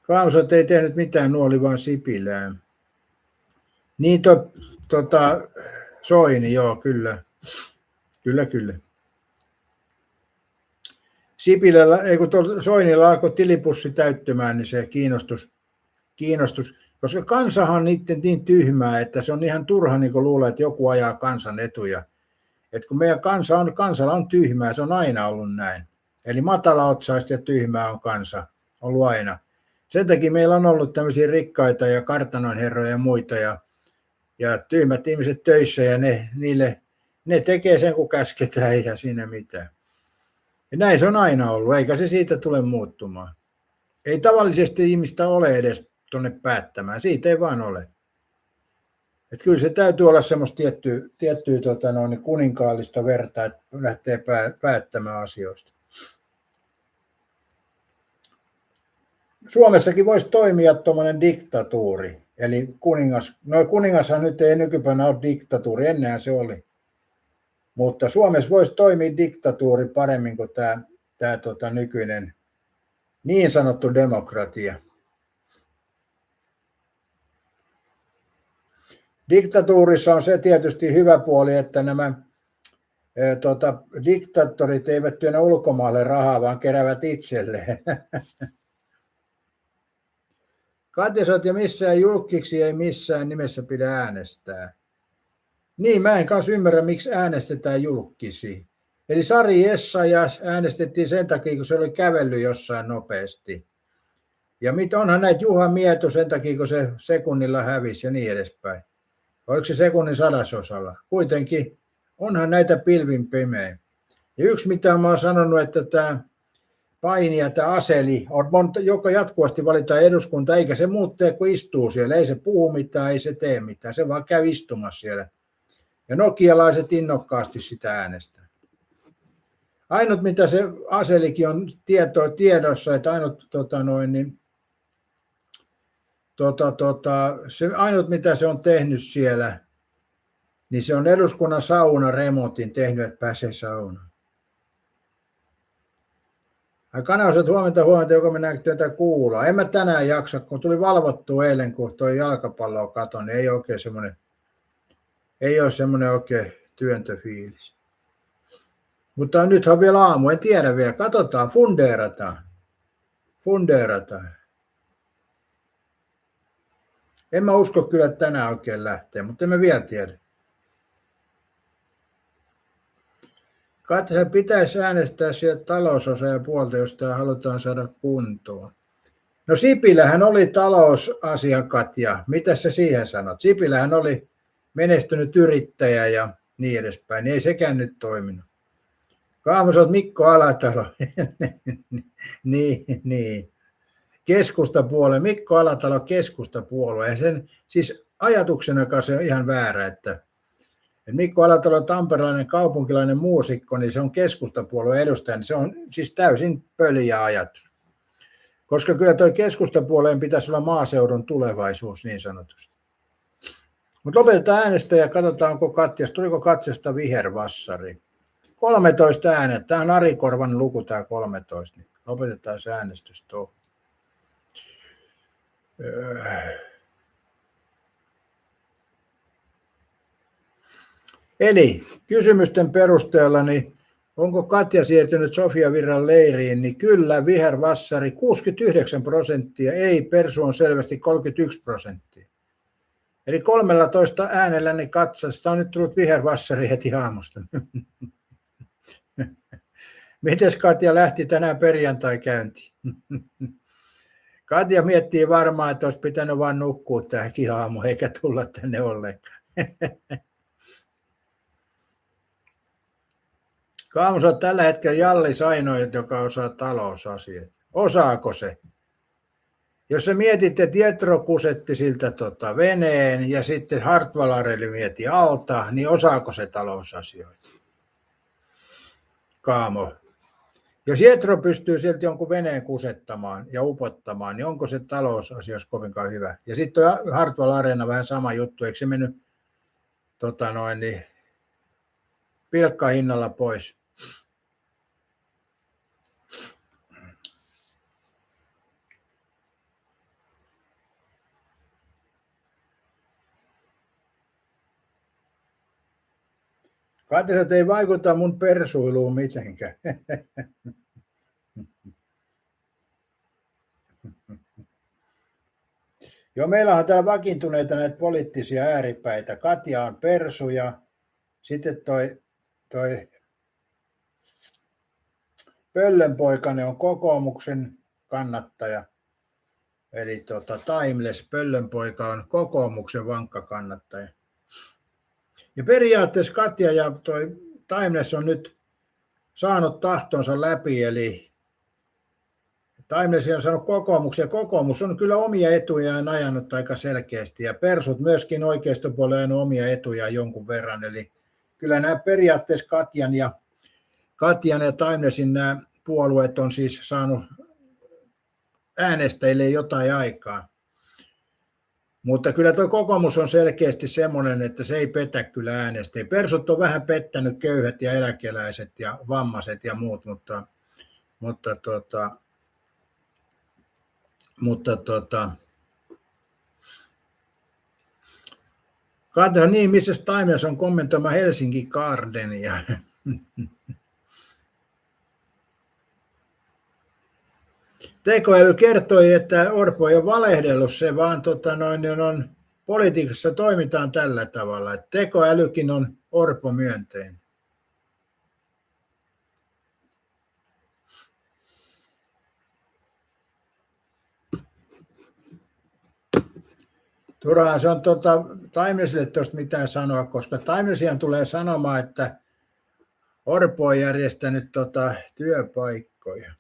Kaamsot ei tehnyt mitään, nuoli vaan Sipilään. Niin Soini, joo, kyllä. Kyllä. Sipilällä, ei kun Soinilla alkoi tilipussi täyttymään, niin se kiinnostus, koska kansahan on niin tyhmää, että se on ihan turha niin luulla, että joku ajaa kansan etuja. Että kun meidän kansalla on tyhmää, se on aina ollut näin. Eli matalaotsaista ja tyhmää on kansa, ollut aina. Sen takia meillä on ollut tämmöisiä rikkaita ja kartanonherroja ja muita ja tyhmät ihmiset töissä ja ne tekee sen, kun käsketään, eikä siinä mitään. Ja näin se on aina ollut, eikä se siitä tule muuttumaan. Ei tavallisesti ihmistä ole edes tuonne päättämään, siitä ei vaan ole. Että kyllä se täytyy olla semmoista tiettyä kuninkaallista verta, että lähtee päättämään asioista. Suomessakin voisi toimia tuommoinen diktatuuri, eli kuningashan nyt ei nykypäivänä ole diktatuuri, ennenhän se oli. Mutta Suomessa voisi toimia diktatuuri paremmin kuin tämä nykyinen niin sanottu demokratia. Diktatuurissa on se tietysti hyvä puoli, että nämä diktaattorit eivät työnnä ulkomaalle rahaa, vaan keräävät itselleen. Katja sanoi, että missään julkiksi ei missään nimessä pidä äänestää. Niin, mä en kanssa ymmärrä, miksi äänestetään julkisi. Eli Sari Essayah äänestettiin sen takia, kun se oli kävellyt jossain nopeasti. Ja onhan näitä Juha Mieto sen takia, kun se sekunnilla hävisi ja niin edespäin. Oliko se sekunnin 100-osalla? Kuitenkin onhan näitä pilvin pimein. Ja yksi, mitä mä oon sanonut, että tämä painija, tämä Aseli, joka jatkuvasti valitaan eduskunta, eikä se muut tee, kun istuu siellä. Ei se puhu mitään, ei se tee mitään, se vaan käy istumassa siellä. Ja nokialaiset innokkaasti sitä äänestää. Ainut, mitä se Aselikin on tiedossa, että se ainut, mitä se on tehnyt siellä, niin se on eduskunnan saunaremontin tehnyt, että pääsee saunaan. Kanavat huomenta, joko me näkyy tätä kuulla. En mä tänään jaksa, kun tuli valvottua eilen, kun tuo jalkapalloa katon, niin ei ole semmoinen oikein työntöfiilis. Mutta nythän on vielä aamu, en tiedä vielä. Katsotaan, fundeerataan. En mä usko kyllä, että tänään oikein lähtee, mutta en mä vielä tiedä. Katja, pitäisi äänestää sieltä talousosaa puolta, jos tämä halutaan saada kuntoon. No Sipilähän oli talousasian Katja. Mitä sä siihen sanot? Sipilähän oli menestynyt yrittäjä ja niin edespäin. Niin ei sekään nyt toiminut. Kaamos on Mikko Alatalo. niin. Keskustapuolue. Mikko Alatalo keskustapuolue. Ja sen siis ajatuksenakaan se on ihan väärä, että Mikko Alatalo on tamperelainen kaupunkilainen muusikko, niin se on keskustapuolueen edustaja, niin se on siis täysin pöljä ajatus. Koska kyllä tuo keskustapuolueen pitäisi olla maaseudun tulevaisuus niin sanotusti. Mutta lopetetaan äänestä ja katsotaan, tuliko Katsesta vihervassari. 13 äänet. Tämä on Ari Korvan luku, tämä 13. Niin lopetetaan se äänestys tuohon. Eli kysymysten perusteella, niin onko Katja siirtynyt Sofia Virran leiriin, niin kyllä vihervassari 69%, ei Persu on selvästi 31%. Eli 13 äänellä niin Katsasta on nyt tullut vihervassari heti aamusta. Mites Katja lähti tänään perjantai käyntiin? Katja miettii varmaan, että olisi pitänyt vain nukkua tähänkin aamu, eikä tulla tänne ollenkaan. Kaamos on tällä hetkellä Jallis ainoa, joka osaa talousasiat. Osaako se? Jos sä mietit, että Jetro kusetti siltä veneen ja sitten Hartwall mieti alta, niin osaako se talousasioita? Kaamo. Jos Jetro pystyy sieltä jonkun veneen kusettamaan ja upottamaan, niin onko se talousasioissa kovinkaan hyvä? Ja sitten Hartwall Arena vähän sama juttu, eikö se mennyt pilkkahinnalla pois? Katrisat ei vaikuta mun persuiluun mitenkään. Joo, meillä on täällä vakiintuneita näitä poliittisia ääripäitä. Katja on persu ja sitten toi Pöllönpoikainen on kokoomuksen kannattaja. Eli Timeless Pöllönpoika on kokoomuksen vankka kannattaja. Ja periaatteessa Katja ja toi Timeless on nyt saanut tahtonsa läpi, eli Timeless on saanut kokoomuksen, ja kokoomus on kyllä omia etujaan ajanut aika selkeästi, ja persut myöskin oikeistopuolella ajanut omia etujaan jonkun verran, eli kyllä nämä periaatteessa Katjan ja Timelessin nämä puolueet on siis saanut äänestäjille jotain aikaa. Mutta kyllä tuo kokoomus on selkeästi semmoinen, että se ei petä kyllä äänestäjiä. Persut on vähän pettänyt köyhät ja eläkeläiset ja vammaiset ja muut, mutta katsotaan niin, missä Timeless on kommentoimaan Helsinki Gardenia. Tekoäly kertoi, että Orpo ei ole valehdellut se, vaan on politiikassa toimitaan tällä tavalla, että tekoälykin on Orpo-myönteinen. Turhaan se on Timelessille tuosta mitään sanoa, koska Timelessian tulee sanomaan, että Orpo on järjestänyt työpaikkoja.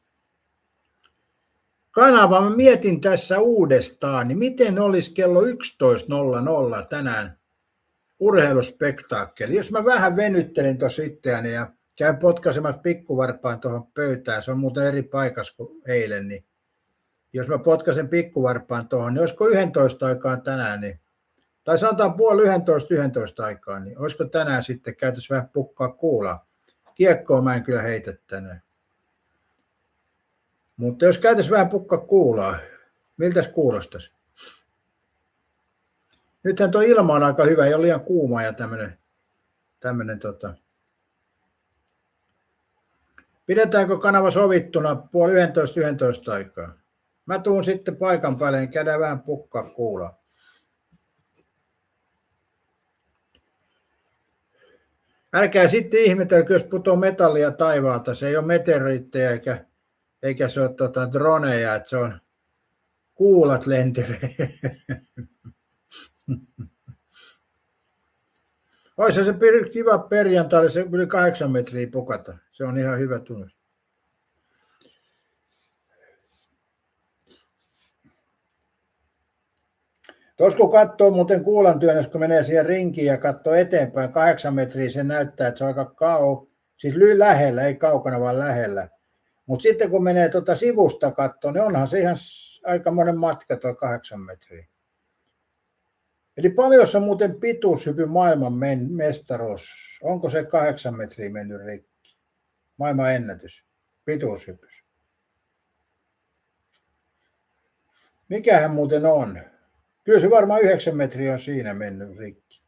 Kanava, mä mietin tässä uudestaan, niin miten olisi kello 11.00 tänään urheiluspektaakkeli. Jos mä vähän venyttelin tuossa itseäni ja käyn potkaisemassa pikkuvarpaan tuohon pöytään, se on muuten eri paikassa kuin eilen, niin jos mä potkaisen pikkuvarpaan tuohon, niin olisiko 11 aikaan tänään, niin, tai sanotaan 10:30, 11 aikaan, niin olisiko tänään sitten käytössä vähän pukkaa kuulaa. Kiekkoa mä en kyllä heitä tänään. Mutta jos käytäisiin vähän pukka kuulaa, miltäs kuulostaisi? Nythän tuo ilma on aika hyvä, ei ole liian kuuma ja tämmöinen Pidetäänkö kanava sovittuna 10:30, 11 aikaa? Mä tuun sitten paikan päälle, niin käydään vähän pukkaa kuulaa. Älkää sitten ihmetelkö, jos putoo metallia taivaalta. Se ei ole meteoriitteja eikä se ole droneja, että se on kuulat lentelee. Olisi se kiva perjantaina, se yli 8 metriä pukata. Se on ihan hyvä tunnus. Tuossa kun katsoo muuten kuulantyönnössä, kun menee siihen rinkiin ja katsoo eteenpäin 8 metriä, se näyttää, että se on aika siis lähellä, ei kaukana, vaan lähellä. Mutta sitten kun menee sivusta katsoa, niin onhan se ihan aikamoinen matka tuo 8 metriä. Eli paljon on muuten pituushypyn maailman mestaruus. Onko se 8 metriä mennyt rikki? Maailman ennätys. Pituushypys. Mikähän muuten on? Kyllä se varmaan 9 metriä on siinä mennyt rikki.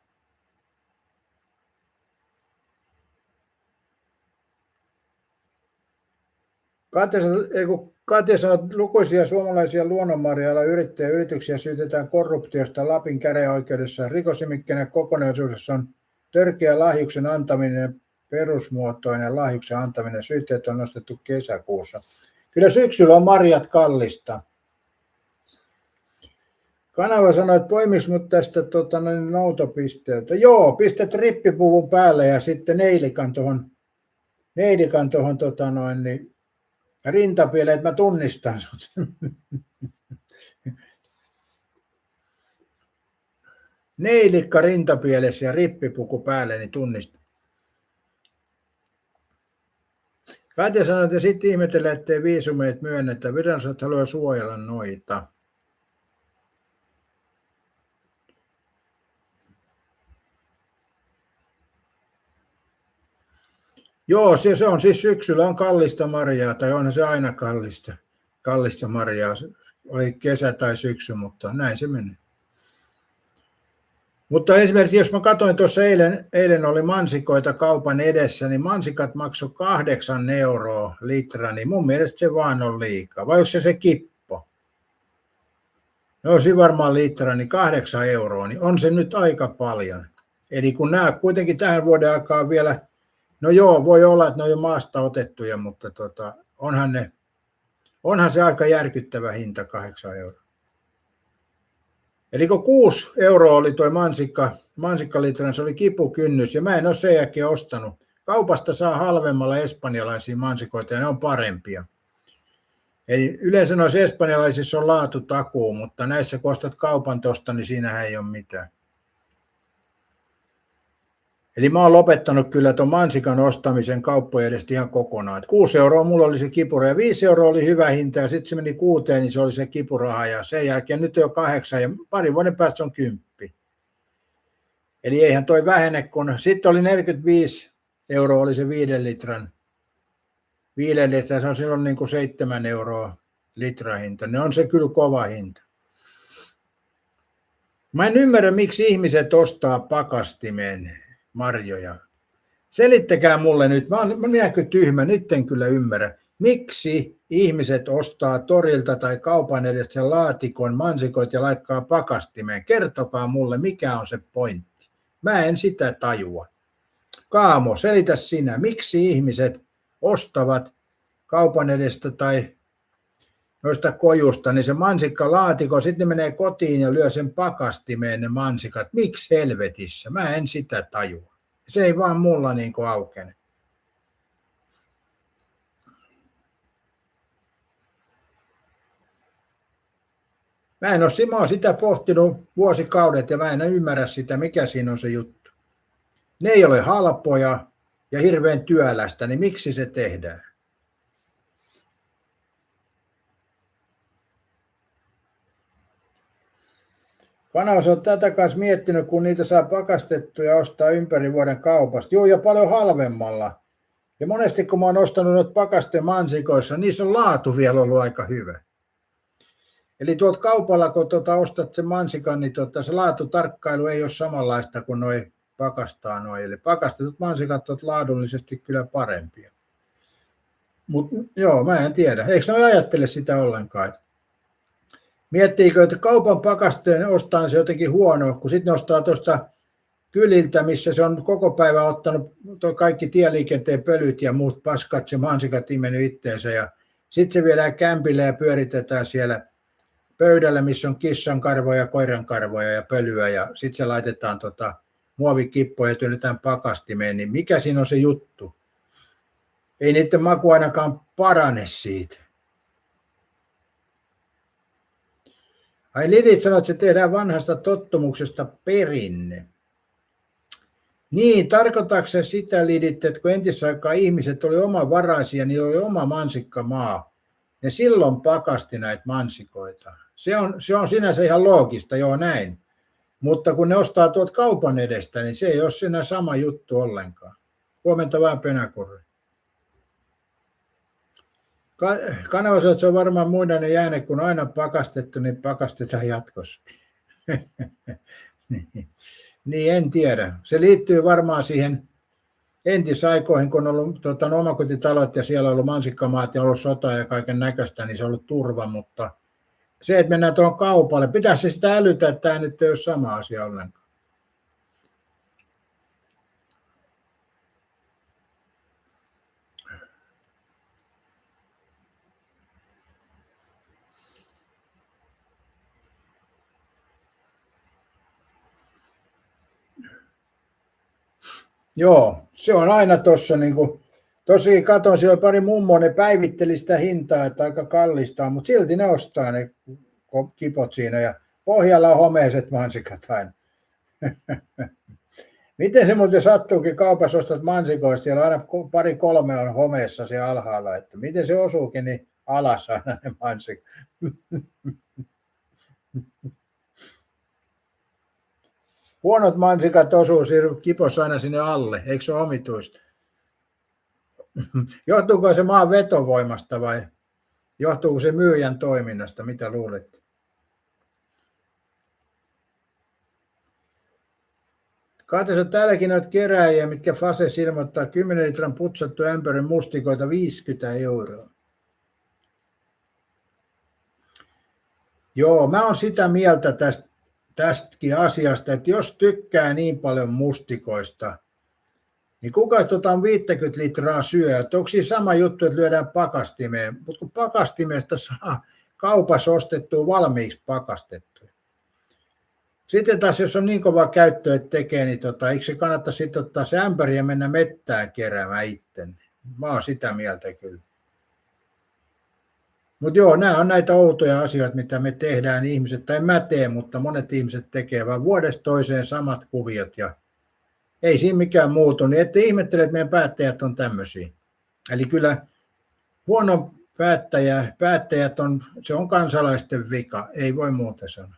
Katja sanoi, että lukuisia suomalaisia luonnonmarja-alan yrityksiä syytetään korruptiosta Lapin käräjäoikeudessa. Rikosimikkeena kokonaisuudessa on törkeä lahjuksen antaminen ja perusmuotoinen lahjuksen antaminen. Syytteet on nostettu kesäkuussa. Kyllä syksyllä on marjat kallista. Kanava sanoi, että poimiks mut tästä noutopisteeltä. Joo, pistät rippipuvun päälle ja sitten neilikan tuohon Neidikan tuohon niin rintapieleen, että mä tunnistan sut. Neilikka rintapielessä ja rippipuku päälle, niin tunnistan. Katja sanoi, että sitten ihmetellä, ettei viisumeet myönnetä. Viranomaiset haluaa suojella noita. Joo, se on siis syksyllä on kallista marjaa, tai onhan se aina kallista marjaa. Oli kesä tai syksy, mutta näin se menee. Mutta esimerkiksi jos mä katsoin tuossa eilen oli mansikoita kaupan edessä, niin mansikat maksoi 8 € litra, niin mun mielestä se vaan on liikaa. Vai onko se kippo? No se varmaan litra, niin 8 €, niin on se nyt aika paljon. Eli kun nämä kuitenkin tähän vuoden aikaan vielä, no joo, voi olla, että ne on jo maasta otettuja, mutta onhan se aika järkyttävä hinta 8 €. Eli kun 6 € oli tuo mansikkalitran, se oli kipukynnys, ja mä en ole sen jälkeen ostanut. Kaupasta saa halvemmalla espanjalaisia mansikoita, ja ne on parempia. Eli yleensä noissa espanjalaisissa on laatutakuu, mutta näissä kun ostat kaupan tosta, niin siinähän ei ole mitään. Eli mä oon lopettanut kyllä tuon mansikan ostamisen kauppojen edestä ihan kokonaan. 6 € mulla oli se kipura, ja 5 € oli hyvä hinta, ja sitten se meni 6, niin se oli se kipuraha, ja sen jälkeen nyt on jo 8, ja parin vuoden päästä on 10. Eli eihän toi vähene, kun sitten oli 45 € oli se 5 litran. 5 litran, se on silloin niin kuin 7 € litrahinta, ne on se kyllä kova hinta. Mä en ymmärrä, miksi ihmiset ostaa pakastimeen marjoja. Selittäkää mulle nyt, mä oon tyhmä, nyt en kyllä ymmärrä. Miksi ihmiset ostaa torilta tai kaupan edestä sen laatikon mansikoita ja laittaa pakastimeen? Kertokaa mulle, mikä on se pointti. Mä en sitä tajua. Kaamo, selitä sinä, miksi ihmiset ostavat kaupan edestä tai noista kojusta, niin se mansikkalaatikko, sitten ne menee kotiin ja lyö sen pakastimeen ne mansikat. Miksi helvetissä? Mä en sitä tajua. Se ei vaan mulla niin kuin aukene. Mä oon sitä pohtinut vuosikaudet ja mä en ymmärrä sitä, mikä siinä on se juttu. Ne ei ole halpoja ja hirveän työlästä, niin miksi se tehdään? Kanaus on tätä kanssa miettinyt, kun niitä saa pakastettuja ja ostaa ympäri vuoden kaupasta. Joo, ja paljon halvemmalla. Ja monesti kun mä oon ostanut noita pakastemansikoissa, niissä on laatu vielä ollut aika hyvä. Eli tuolta kaupalla, kun ostat sen mansikan, niin se laatutarkkailu ei ole samanlaista kuin noi pakastaa noi. Eli pakastetut mansikat ovat laadullisesti kyllä parempia. Mutta joo, mä en tiedä. Eikö ne ajattele sitä ollenkaan? Miettiikö, että kaupan pakasteen ostaa se jotenkin huono, kun sitten ostaa tuosta kyliltä, missä se on koko päivä ottanut kaikki tieliikenteen pölyt ja muut paskat, se mansikat imennyt itteensä. Ja sitten se viedään kämpille ja pyöritetään siellä pöydällä, missä on kissan karvoja, koiran karvoja ja pölyä. Ja sitten se laitetaan muovikippoja ja työnnetään pakastimeen. Niin mikä siinä on se juttu? Ei niiden maku ainakaan parane siitä. Ai Lidit sanoi, että se tehdään vanhasta tottumuksesta perinne. Niin, tarkoitatko se sitä, Lidit, että kun entisaikaan ihmiset oli omavaraisia, niillä oli oma mansikkamaa, ne silloin pakasti näitä mansikoita. Se on sinänsä ihan loogista, joo näin. Mutta kun ne ostaa tuolta kaupan edestä, niin se ei ole siinä sama juttu ollenkaan. Huomenta vaan Penäkurri. Kanava sanoo, että se on varmaan muinainen jääne, kun aina pakastettu, niin pakastetaan jatkossa. Niin en tiedä. Se liittyy varmaan siihen entisaikoihin, kun on ollut omakotitalot ja siellä on ollut mansikkamaat ja ollut sotaa ja kaiken näköistä, niin se on ollut turva, mutta se, että mennään tuohon kaupalle, pitäisi sitä älytä, että tämä nyt ei ole sama asia ollenkaan. Joo, se on aina tuossa, niin kuin Tosiaan katon, siellä oli pari mummoa, ne päivitteli sitä hintaa, että aika kallista, mutta silti ne ostaa ne kipot siinä ja pohjalla on homeiset mansikat aina. Miten se muuten sattuukin kaupassa ostat mansikoista, siellä aina 2-3 on homeessa siellä alhaalla, että miten se osuukin niin alas aina ne mansikat. Huonot mansikat osuu kipossa aina sinne alle, eikö se ole omituista? Johtuuko se maan vetovoimasta vai johtuuko se myyjän toiminnasta, mitä luulet? Katsotaan, että täälläkin noita kerääjiä, mitkä Fases ilmoittaa 10 litran putsattu ämpärin mustikoita 50 €. Joo, mä oon sitä mieltä tästäkin asiasta, että jos tykkää niin paljon mustikoista, niin kuka 50 litraa syö? Onko siinä sama juttu, että lyödään pakastimeen? Mutta kun pakastimesta saa kaupassa ostettua valmiiksi pakastettua. Sitten taas, jos on niin kova käyttö, että tekee, niin eikö se kannata sitten ottaa se ämpäri ja mennä mettään keräämään itsenne? Mä oon sitä mieltä kyllä. Mutta joo, nämä on näitä outoja asioita, mitä me tehdään ihmiset, tai mä teen, mutta monet ihmiset tekee vaan vuodesta toiseen samat kuviot ja ei siinä mikään muutu, niin ette ihmettele, että meidän päättäjät on tämmöisiä. Eli kyllä huono päättäjät se on kansalaisten vika, ei voi muuta sanoa.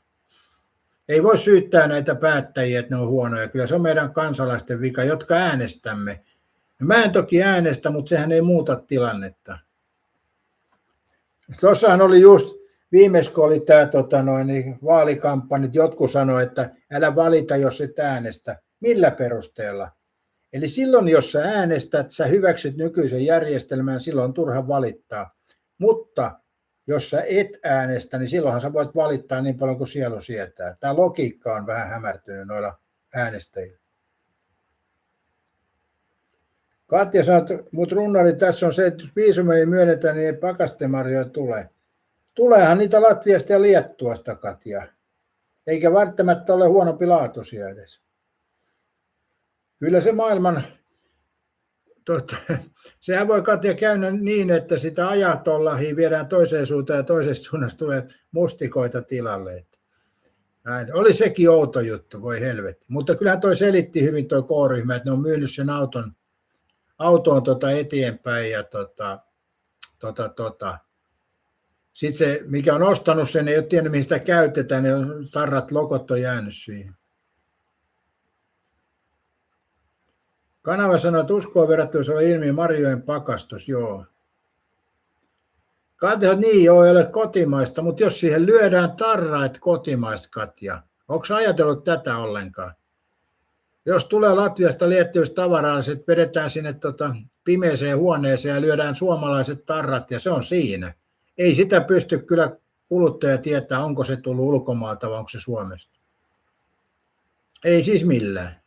Ei voi syyttää näitä päättäjiä, että ne on huonoja, kyllä se on meidän kansalaisten vika, jotka äänestämme. Mä en toki äänestä, mutta sehän ei muuta tilannetta. Tuossahan oli just viimeis, kun oli tämä vaalikampanjat, jotkut sanoivat, että älä valita, jos et äänestä. Millä perusteella? Eli silloin, jos sä äänestät, sä hyväksyt nykyisen järjestelmän, silloin on turha valittaa. Mutta jos sä et äänestä, niin silloinhan sä voit valittaa niin paljon kuin sielu sietää. Tämä logiikka on vähän hämärtynyt noilla äänestäjillä. Katja sanoi, että mut runnari tässä on se, että jos viisumia ei myönnetä, niin ei pakastemarjoja tule. Tuleehan niitä Latviasta ja Liettuasta, Katja. Eikä välttämättä ole huonompi laatuisia edes. Kyllä se maailman, sehän voi Katja käydä niin, että sitä ajatollahia viedään toiseen suuntaan ja toisesta suunnasta tulee mustikoita tilalle. Näin. Oli sekin outo juttu, voi helvetti. Mutta kyllähän toi selitti hyvin toi K-ryhmä, että ne on myynyt sen autoon eteenpäin ja sitten se, mikä on ostanut sen, ei ole tiennyt, mihin sitä käytetään, niin tarrat, lokot on jäänyt siihen. Kanava sanoi, että uskoa verrattavissa oli ilmi marjojen pakastus, joo. Katja, niin joo, ei ole kotimaista, mutta jos siihen lyödään tarraa, että kotimaista, Katja, onko ajatellut tätä ollenkaan? Jos tulee Latviasta Liettuista tavaraa, niin sitten vedetään sinne pimeeseen huoneeseen ja lyödään suomalaiset tarrat ja se on siinä. Ei sitä pysty kyllä kuluttaja tietää, onko se tullut ulkomaalta vai onko se Suomesta. Ei siis millään.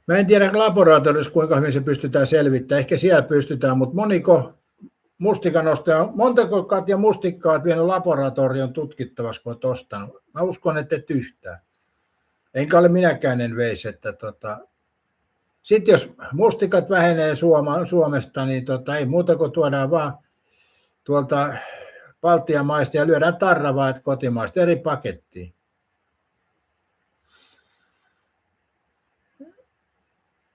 Mä en tiedä laboratoriossa, kuinka hyvin se pystytään selvittämään. Ehkä siellä pystytään, mutta montako Katja mustikkaa olet vienyt laboratorion tutkittavaksi, kun olet ostanut? Mä uskon, että et yhtään. Enkä ole minäkään en veisi, että sitten jos mustikat vähenee Suomesta, niin ei muuta kuin tuodaan vaan tuolta Baltian maista ja lyödään tarravaat kotimaista eri pakettiin.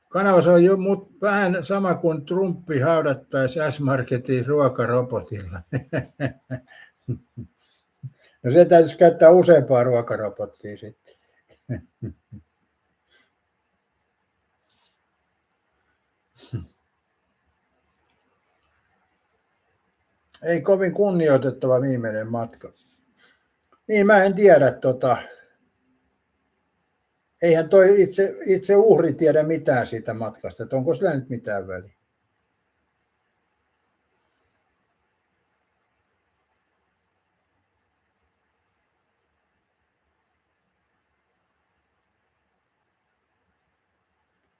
Kanavassa on jo vähän sama kuin Trumpi haudattaisi S-Marketin ruokarobotilla. No se täytyisi käyttää useampaa ruokarobottia sitten. Ei kovin kunnioitettava viimeinen matka. Niin mä en tiedä, eihän toi itse uhri tiedä mitään siitä matkasta, että onko sillä nyt mitään väliä.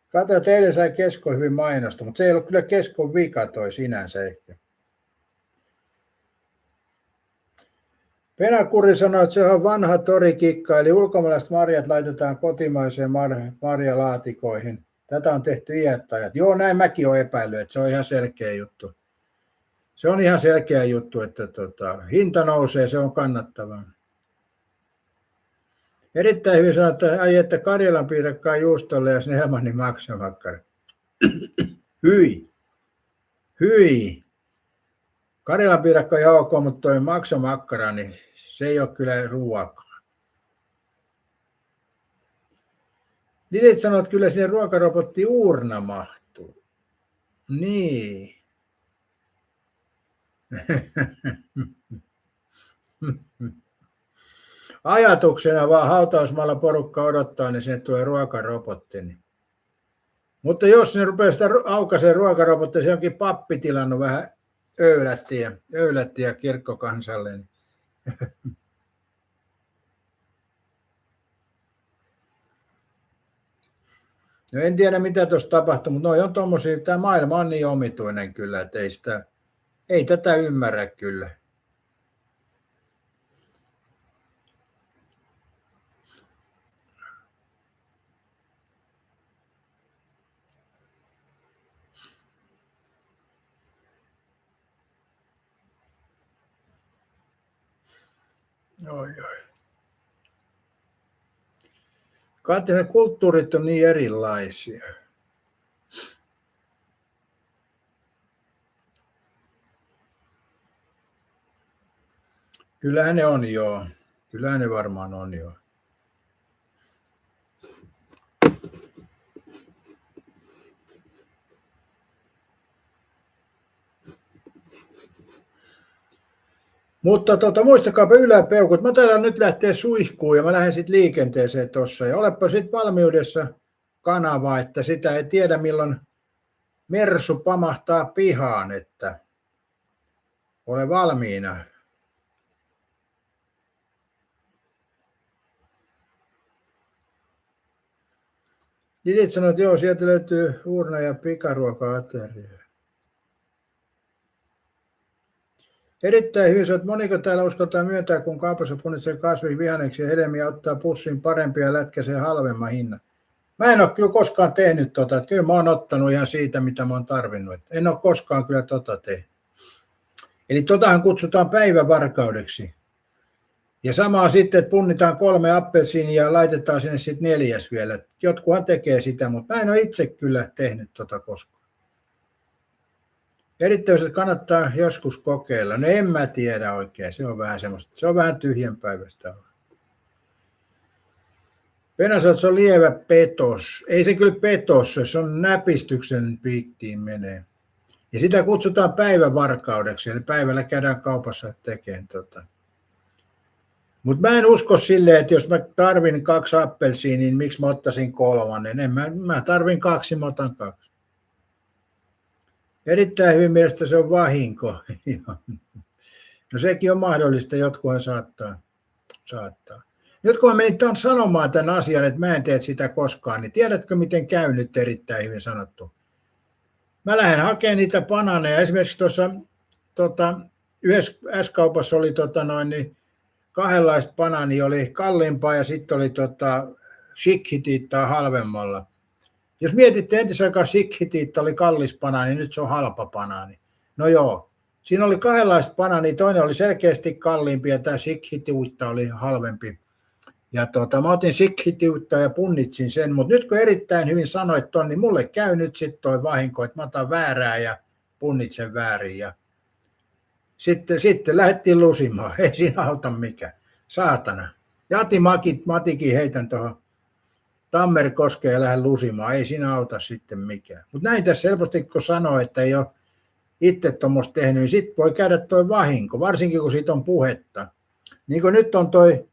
Katso, että eilen sai Kesko hyvin mainosta, mutta se ei ollut kyllä Keskon vika toi sinänsä ehkä. Penakuri sanoi, että se on vanha torikikka, eli ulkomaalaiset marjat laitetaan kotimaiseen marjalaatikoihin Tätä on tehty iät ajat. Joo, näin mäkin olen epäillyt, että se on ihan selkeä juttu. Se on ihan selkeä juttu, että hinta nousee, se on kannattavaa. Erittäin hyvin sanotaan, että Karjalan piirakkaa juustolle ja Snellmanin maksamakkara. Hyi. Karjalan piirakka on ok, mutta tuo maksamakkara, niin se ei ole kyllä ruokaa. Lidit sanoo, että kyllä sinne ruokarobotti uurna mahtuu. Niin. Ajatuksena vaan hautausmaalla porukka odottaa, niin sinne tulee ruokarobotti. Mutta jos ne rupeaa sitä aukaiseen ruokarobottia, se onkin pappi tilannut vähän öylättiä kirkkokansalle. No en tiedä mitä tuossa tapahtuu, mutta on tommosia, tämä maailma on niin omituinen kyllä, että ei tätä ymmärrä kyllä. Oi. Kaikki ne kulttuurit on niin erilaisia. Kyllähän ne on joo. Kyllähän ne varmaan on joo. Mutta muistakaapa yläpeukut. Mä taidan nyt lähteä suihkuun ja mä lähden sitten liikenteeseen tuossa. Ja olepa sitten valmiudessa kanava, että sitä ei tiedä milloin Mersu pamahtaa pihaan, että ole valmiina. Lidit sanoi, että joo, sieltä löytyy uurna ja pikaruoka-ateria. Erittäin hyvin, että moniko täällä uskaltaa myöntää, kun kaupassa punnitsee kasvi, vihanneksia ja hedelmiä, ottaa pussiin parempia ja lätkäsee halvemman hinnan. Mä en ole kyllä koskaan tehnyt tota, että kyllä mä oon ottanut ihan siitä, mitä mä oon tarvinnut. En ole koskaan kyllä tota tehnyt. Eli totahan kutsutaan päivävarkaudeksi. Ja samaa sitten, että punnitaan 3 appelsiinia ja laitetaan sinne sitten 4. vielä. Jotkuhan tekee sitä, mutta mä en ole itse kyllä tehnyt tota koskaan. Erityisesti kannattaa joskus kokeilla. No en mä tiedä oikein, se on vähän semmoista, se on vähän tyhjänpäiväistä. Penasat, se on lievä petos. Ei se kyllä petos, se on näpistyksen piiktiin menee. Ja sitä kutsutaan päivävarkaudeksi, eli päivällä käydään kaupassa tekemään tota. Mutta mä en usko silleen, että jos mä tarvin 2 appelsiinia, niin miksi mä ottaisin 3. Mä tarvin 2, mä otan 2. Erittäin hyvin mielestä se on vahinko. No sekin on mahdollista, jotkuhan saattaa. Nyt kun mä menin sanomaan tämän asian, että mä en tee sitä koskaan, niin tiedätkö miten käy nyt erittäin hyvin sanottu? Mä lähden hakemaan niitä banaaneja. Esimerkiksi tuossa yhdessä S-kaupassa oli niin 2 banaania oli kalliimpaa ja sitten oli shikhitiittaa halvemmalla. Jos mietitte entis aikaa shikhitiitta oli kallis banaani, niin nyt se on halpa banaani. No joo, siinä oli 2 banaania, toinen oli selkeästi kalliimpi ja tämä shikhitiitta oli halvempi. Ja mä otin shikhitiitta ja punnitsin sen, mutta nyt kun erittäin hyvin sanoit ton, niin mulle käy nyt sitten toi vahinko, että mä otan väärää ja punnitsen väärin. Ja sitten lähdettiin lusimaan, ei siinä auta mikään. Saatana. Jati Matikin heitän tuohon Tammerkoskeen ja lähden lusimaan, ei siinä auta sitten mikään. Mutta näin tässä helposti kun sanoo, että ei ole itse tuommoista tehnyt, niin sitten voi käydä toi vahinko, varsinkin kun siitä on puhetta. Niin kuin nyt on toi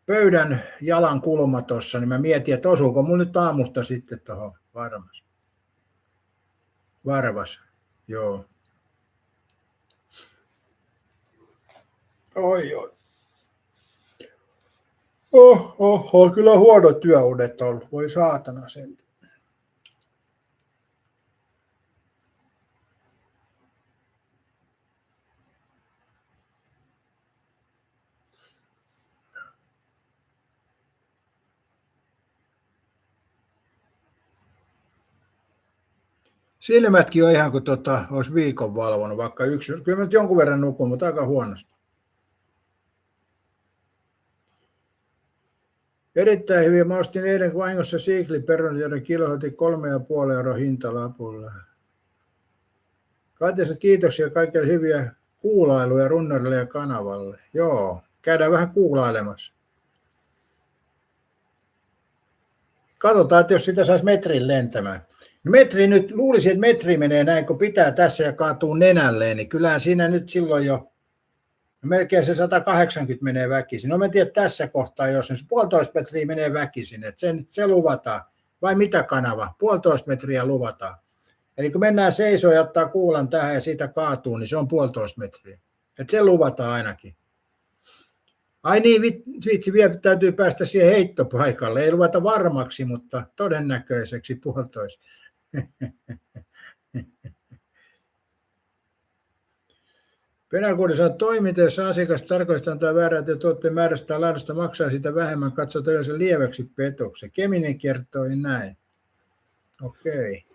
pöydän jalan kulma tuossa, niin mä mietin, että osuuko mun nyt aamusta sitten tuohon varvas. Joo. Oi. Kyllä huono työunet ollut. Voi saatana sen. Silmätkin on ihan kuin olisi viikon valvonut, vaikka yksi. Kyllä mä nyt jonkun verran nukun, mutta aika huonosti. Erittäin hyvin. Mä ostin eilen vahingossa siikliperunat, joiden kilo otti 3,5 € hintalapulla. Katjasta kiitoksia kaikille hyviä kuulailuja Runnarille ja kanavalle. Joo, käydään vähän kuulailemassa. Katsotaan, että jos sitä saisi metrin lentämään. Metri nyt, luulisin, että metri menee näin, kun pitää tässä ja kaatuu nenälleen, niin kyllähän siinä nyt silloin jo melkein se 180 menee väkisin. No mä tiedän tässä kohtaa, jos se 1,5 metriä menee väkisin, että se luvataan. Vai mitä kanava? 1,5 metriä luvataan. Eli kun mennään seisoon ja ottaa kuulan tähän ja siitä kaatuu, niin se on 1,5 metriä. Että se luvataan ainakin. Ai niin, vitsi, vielä täytyy päästä siihen heittopaikalle. Ei luvata varmaksi, mutta todennäköiseksi 1,5. Peräkuudi sanoo, toiminta, jos asiakas tarkoittaa tai väärää tuotteen määrästä tai laadusta maksaa sitä vähemmän, katsotaan yleensä lieväksi petoksen. Keminen kertoi näin. Okei.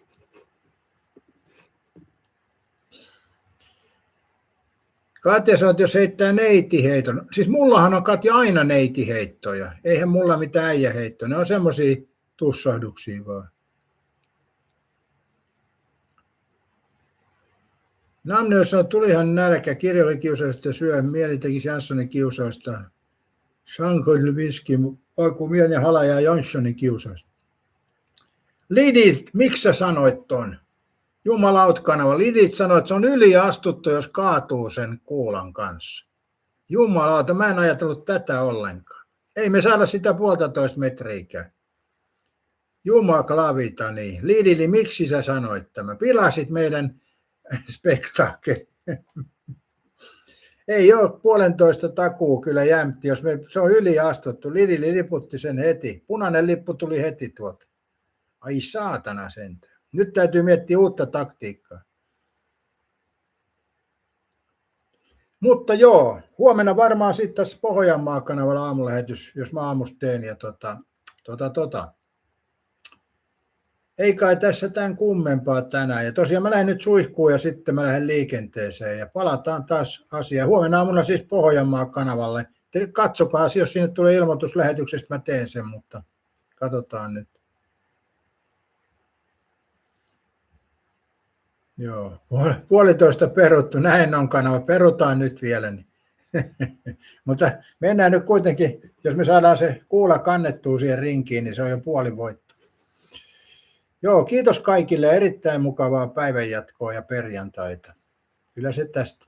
Katja sanoo, että jos heittää neitiheiton. Siis mullahan on Katja aina neitiheittoja. Eihän mulla mitään äijäheittoja. Ne on semmoisia tussahduksia vaan. Namne sanoi, tulihan nälkä, kirjoille kiusausta syö, mieli tekisi Janssonin kiusausta. Sankoil viski, oiku mieli halajaa Janssonin kiusausta. Lidit, miksi sä sanoit ton? Jumalaut-kanava. Lidit sanoi, että se on yliastuttu, jos kaatuu sen kuulan kanssa. Jumalauta, mä en ajatellut tätä ollenkaan. Ei me saada sitä 1,5 metriäkään. Jumaklavita niin. Lidili, miksi sä sanoit tämä? Pilasit meidän spektaakkeli. Ei ole 1,5 takuu kyllä jämpti, jos se on yliastuttu. Lidili liputti sen heti. Punainen lippu tuli heti tuolta. Ai saatana sentään. Nyt täytyy miettiä uutta taktiikkaa. Mutta joo, huomenna varmaan sitten tässä Pohjanmaa-kanavalla aamulähetys, jos mä aamusta teen. Ja Ei kai tässä tämän kummempaa tänään. Ja tosiaan mä lähden nyt suihkuun ja sitten mä lähden liikenteeseen ja palataan taas asiaan. Huomenna aamuna siis Pohjanmaa-kanavalle. Katsokaa, jos sinne tulee ilmoitus lähetyksestä, mä teen sen, mutta katsotaan nyt. Joo, 1,5 peruttu, näin on kanava, perutaan nyt vielä. Niin. Mutta mennään nyt kuitenkin, jos me saadaan se kuula kannettua siihen rinkiin, niin se on jo puolivoitto. Joo, kiitos kaikille, erittäin mukavaa päivänjatkoa ja perjantaita. Kyllä se tästä.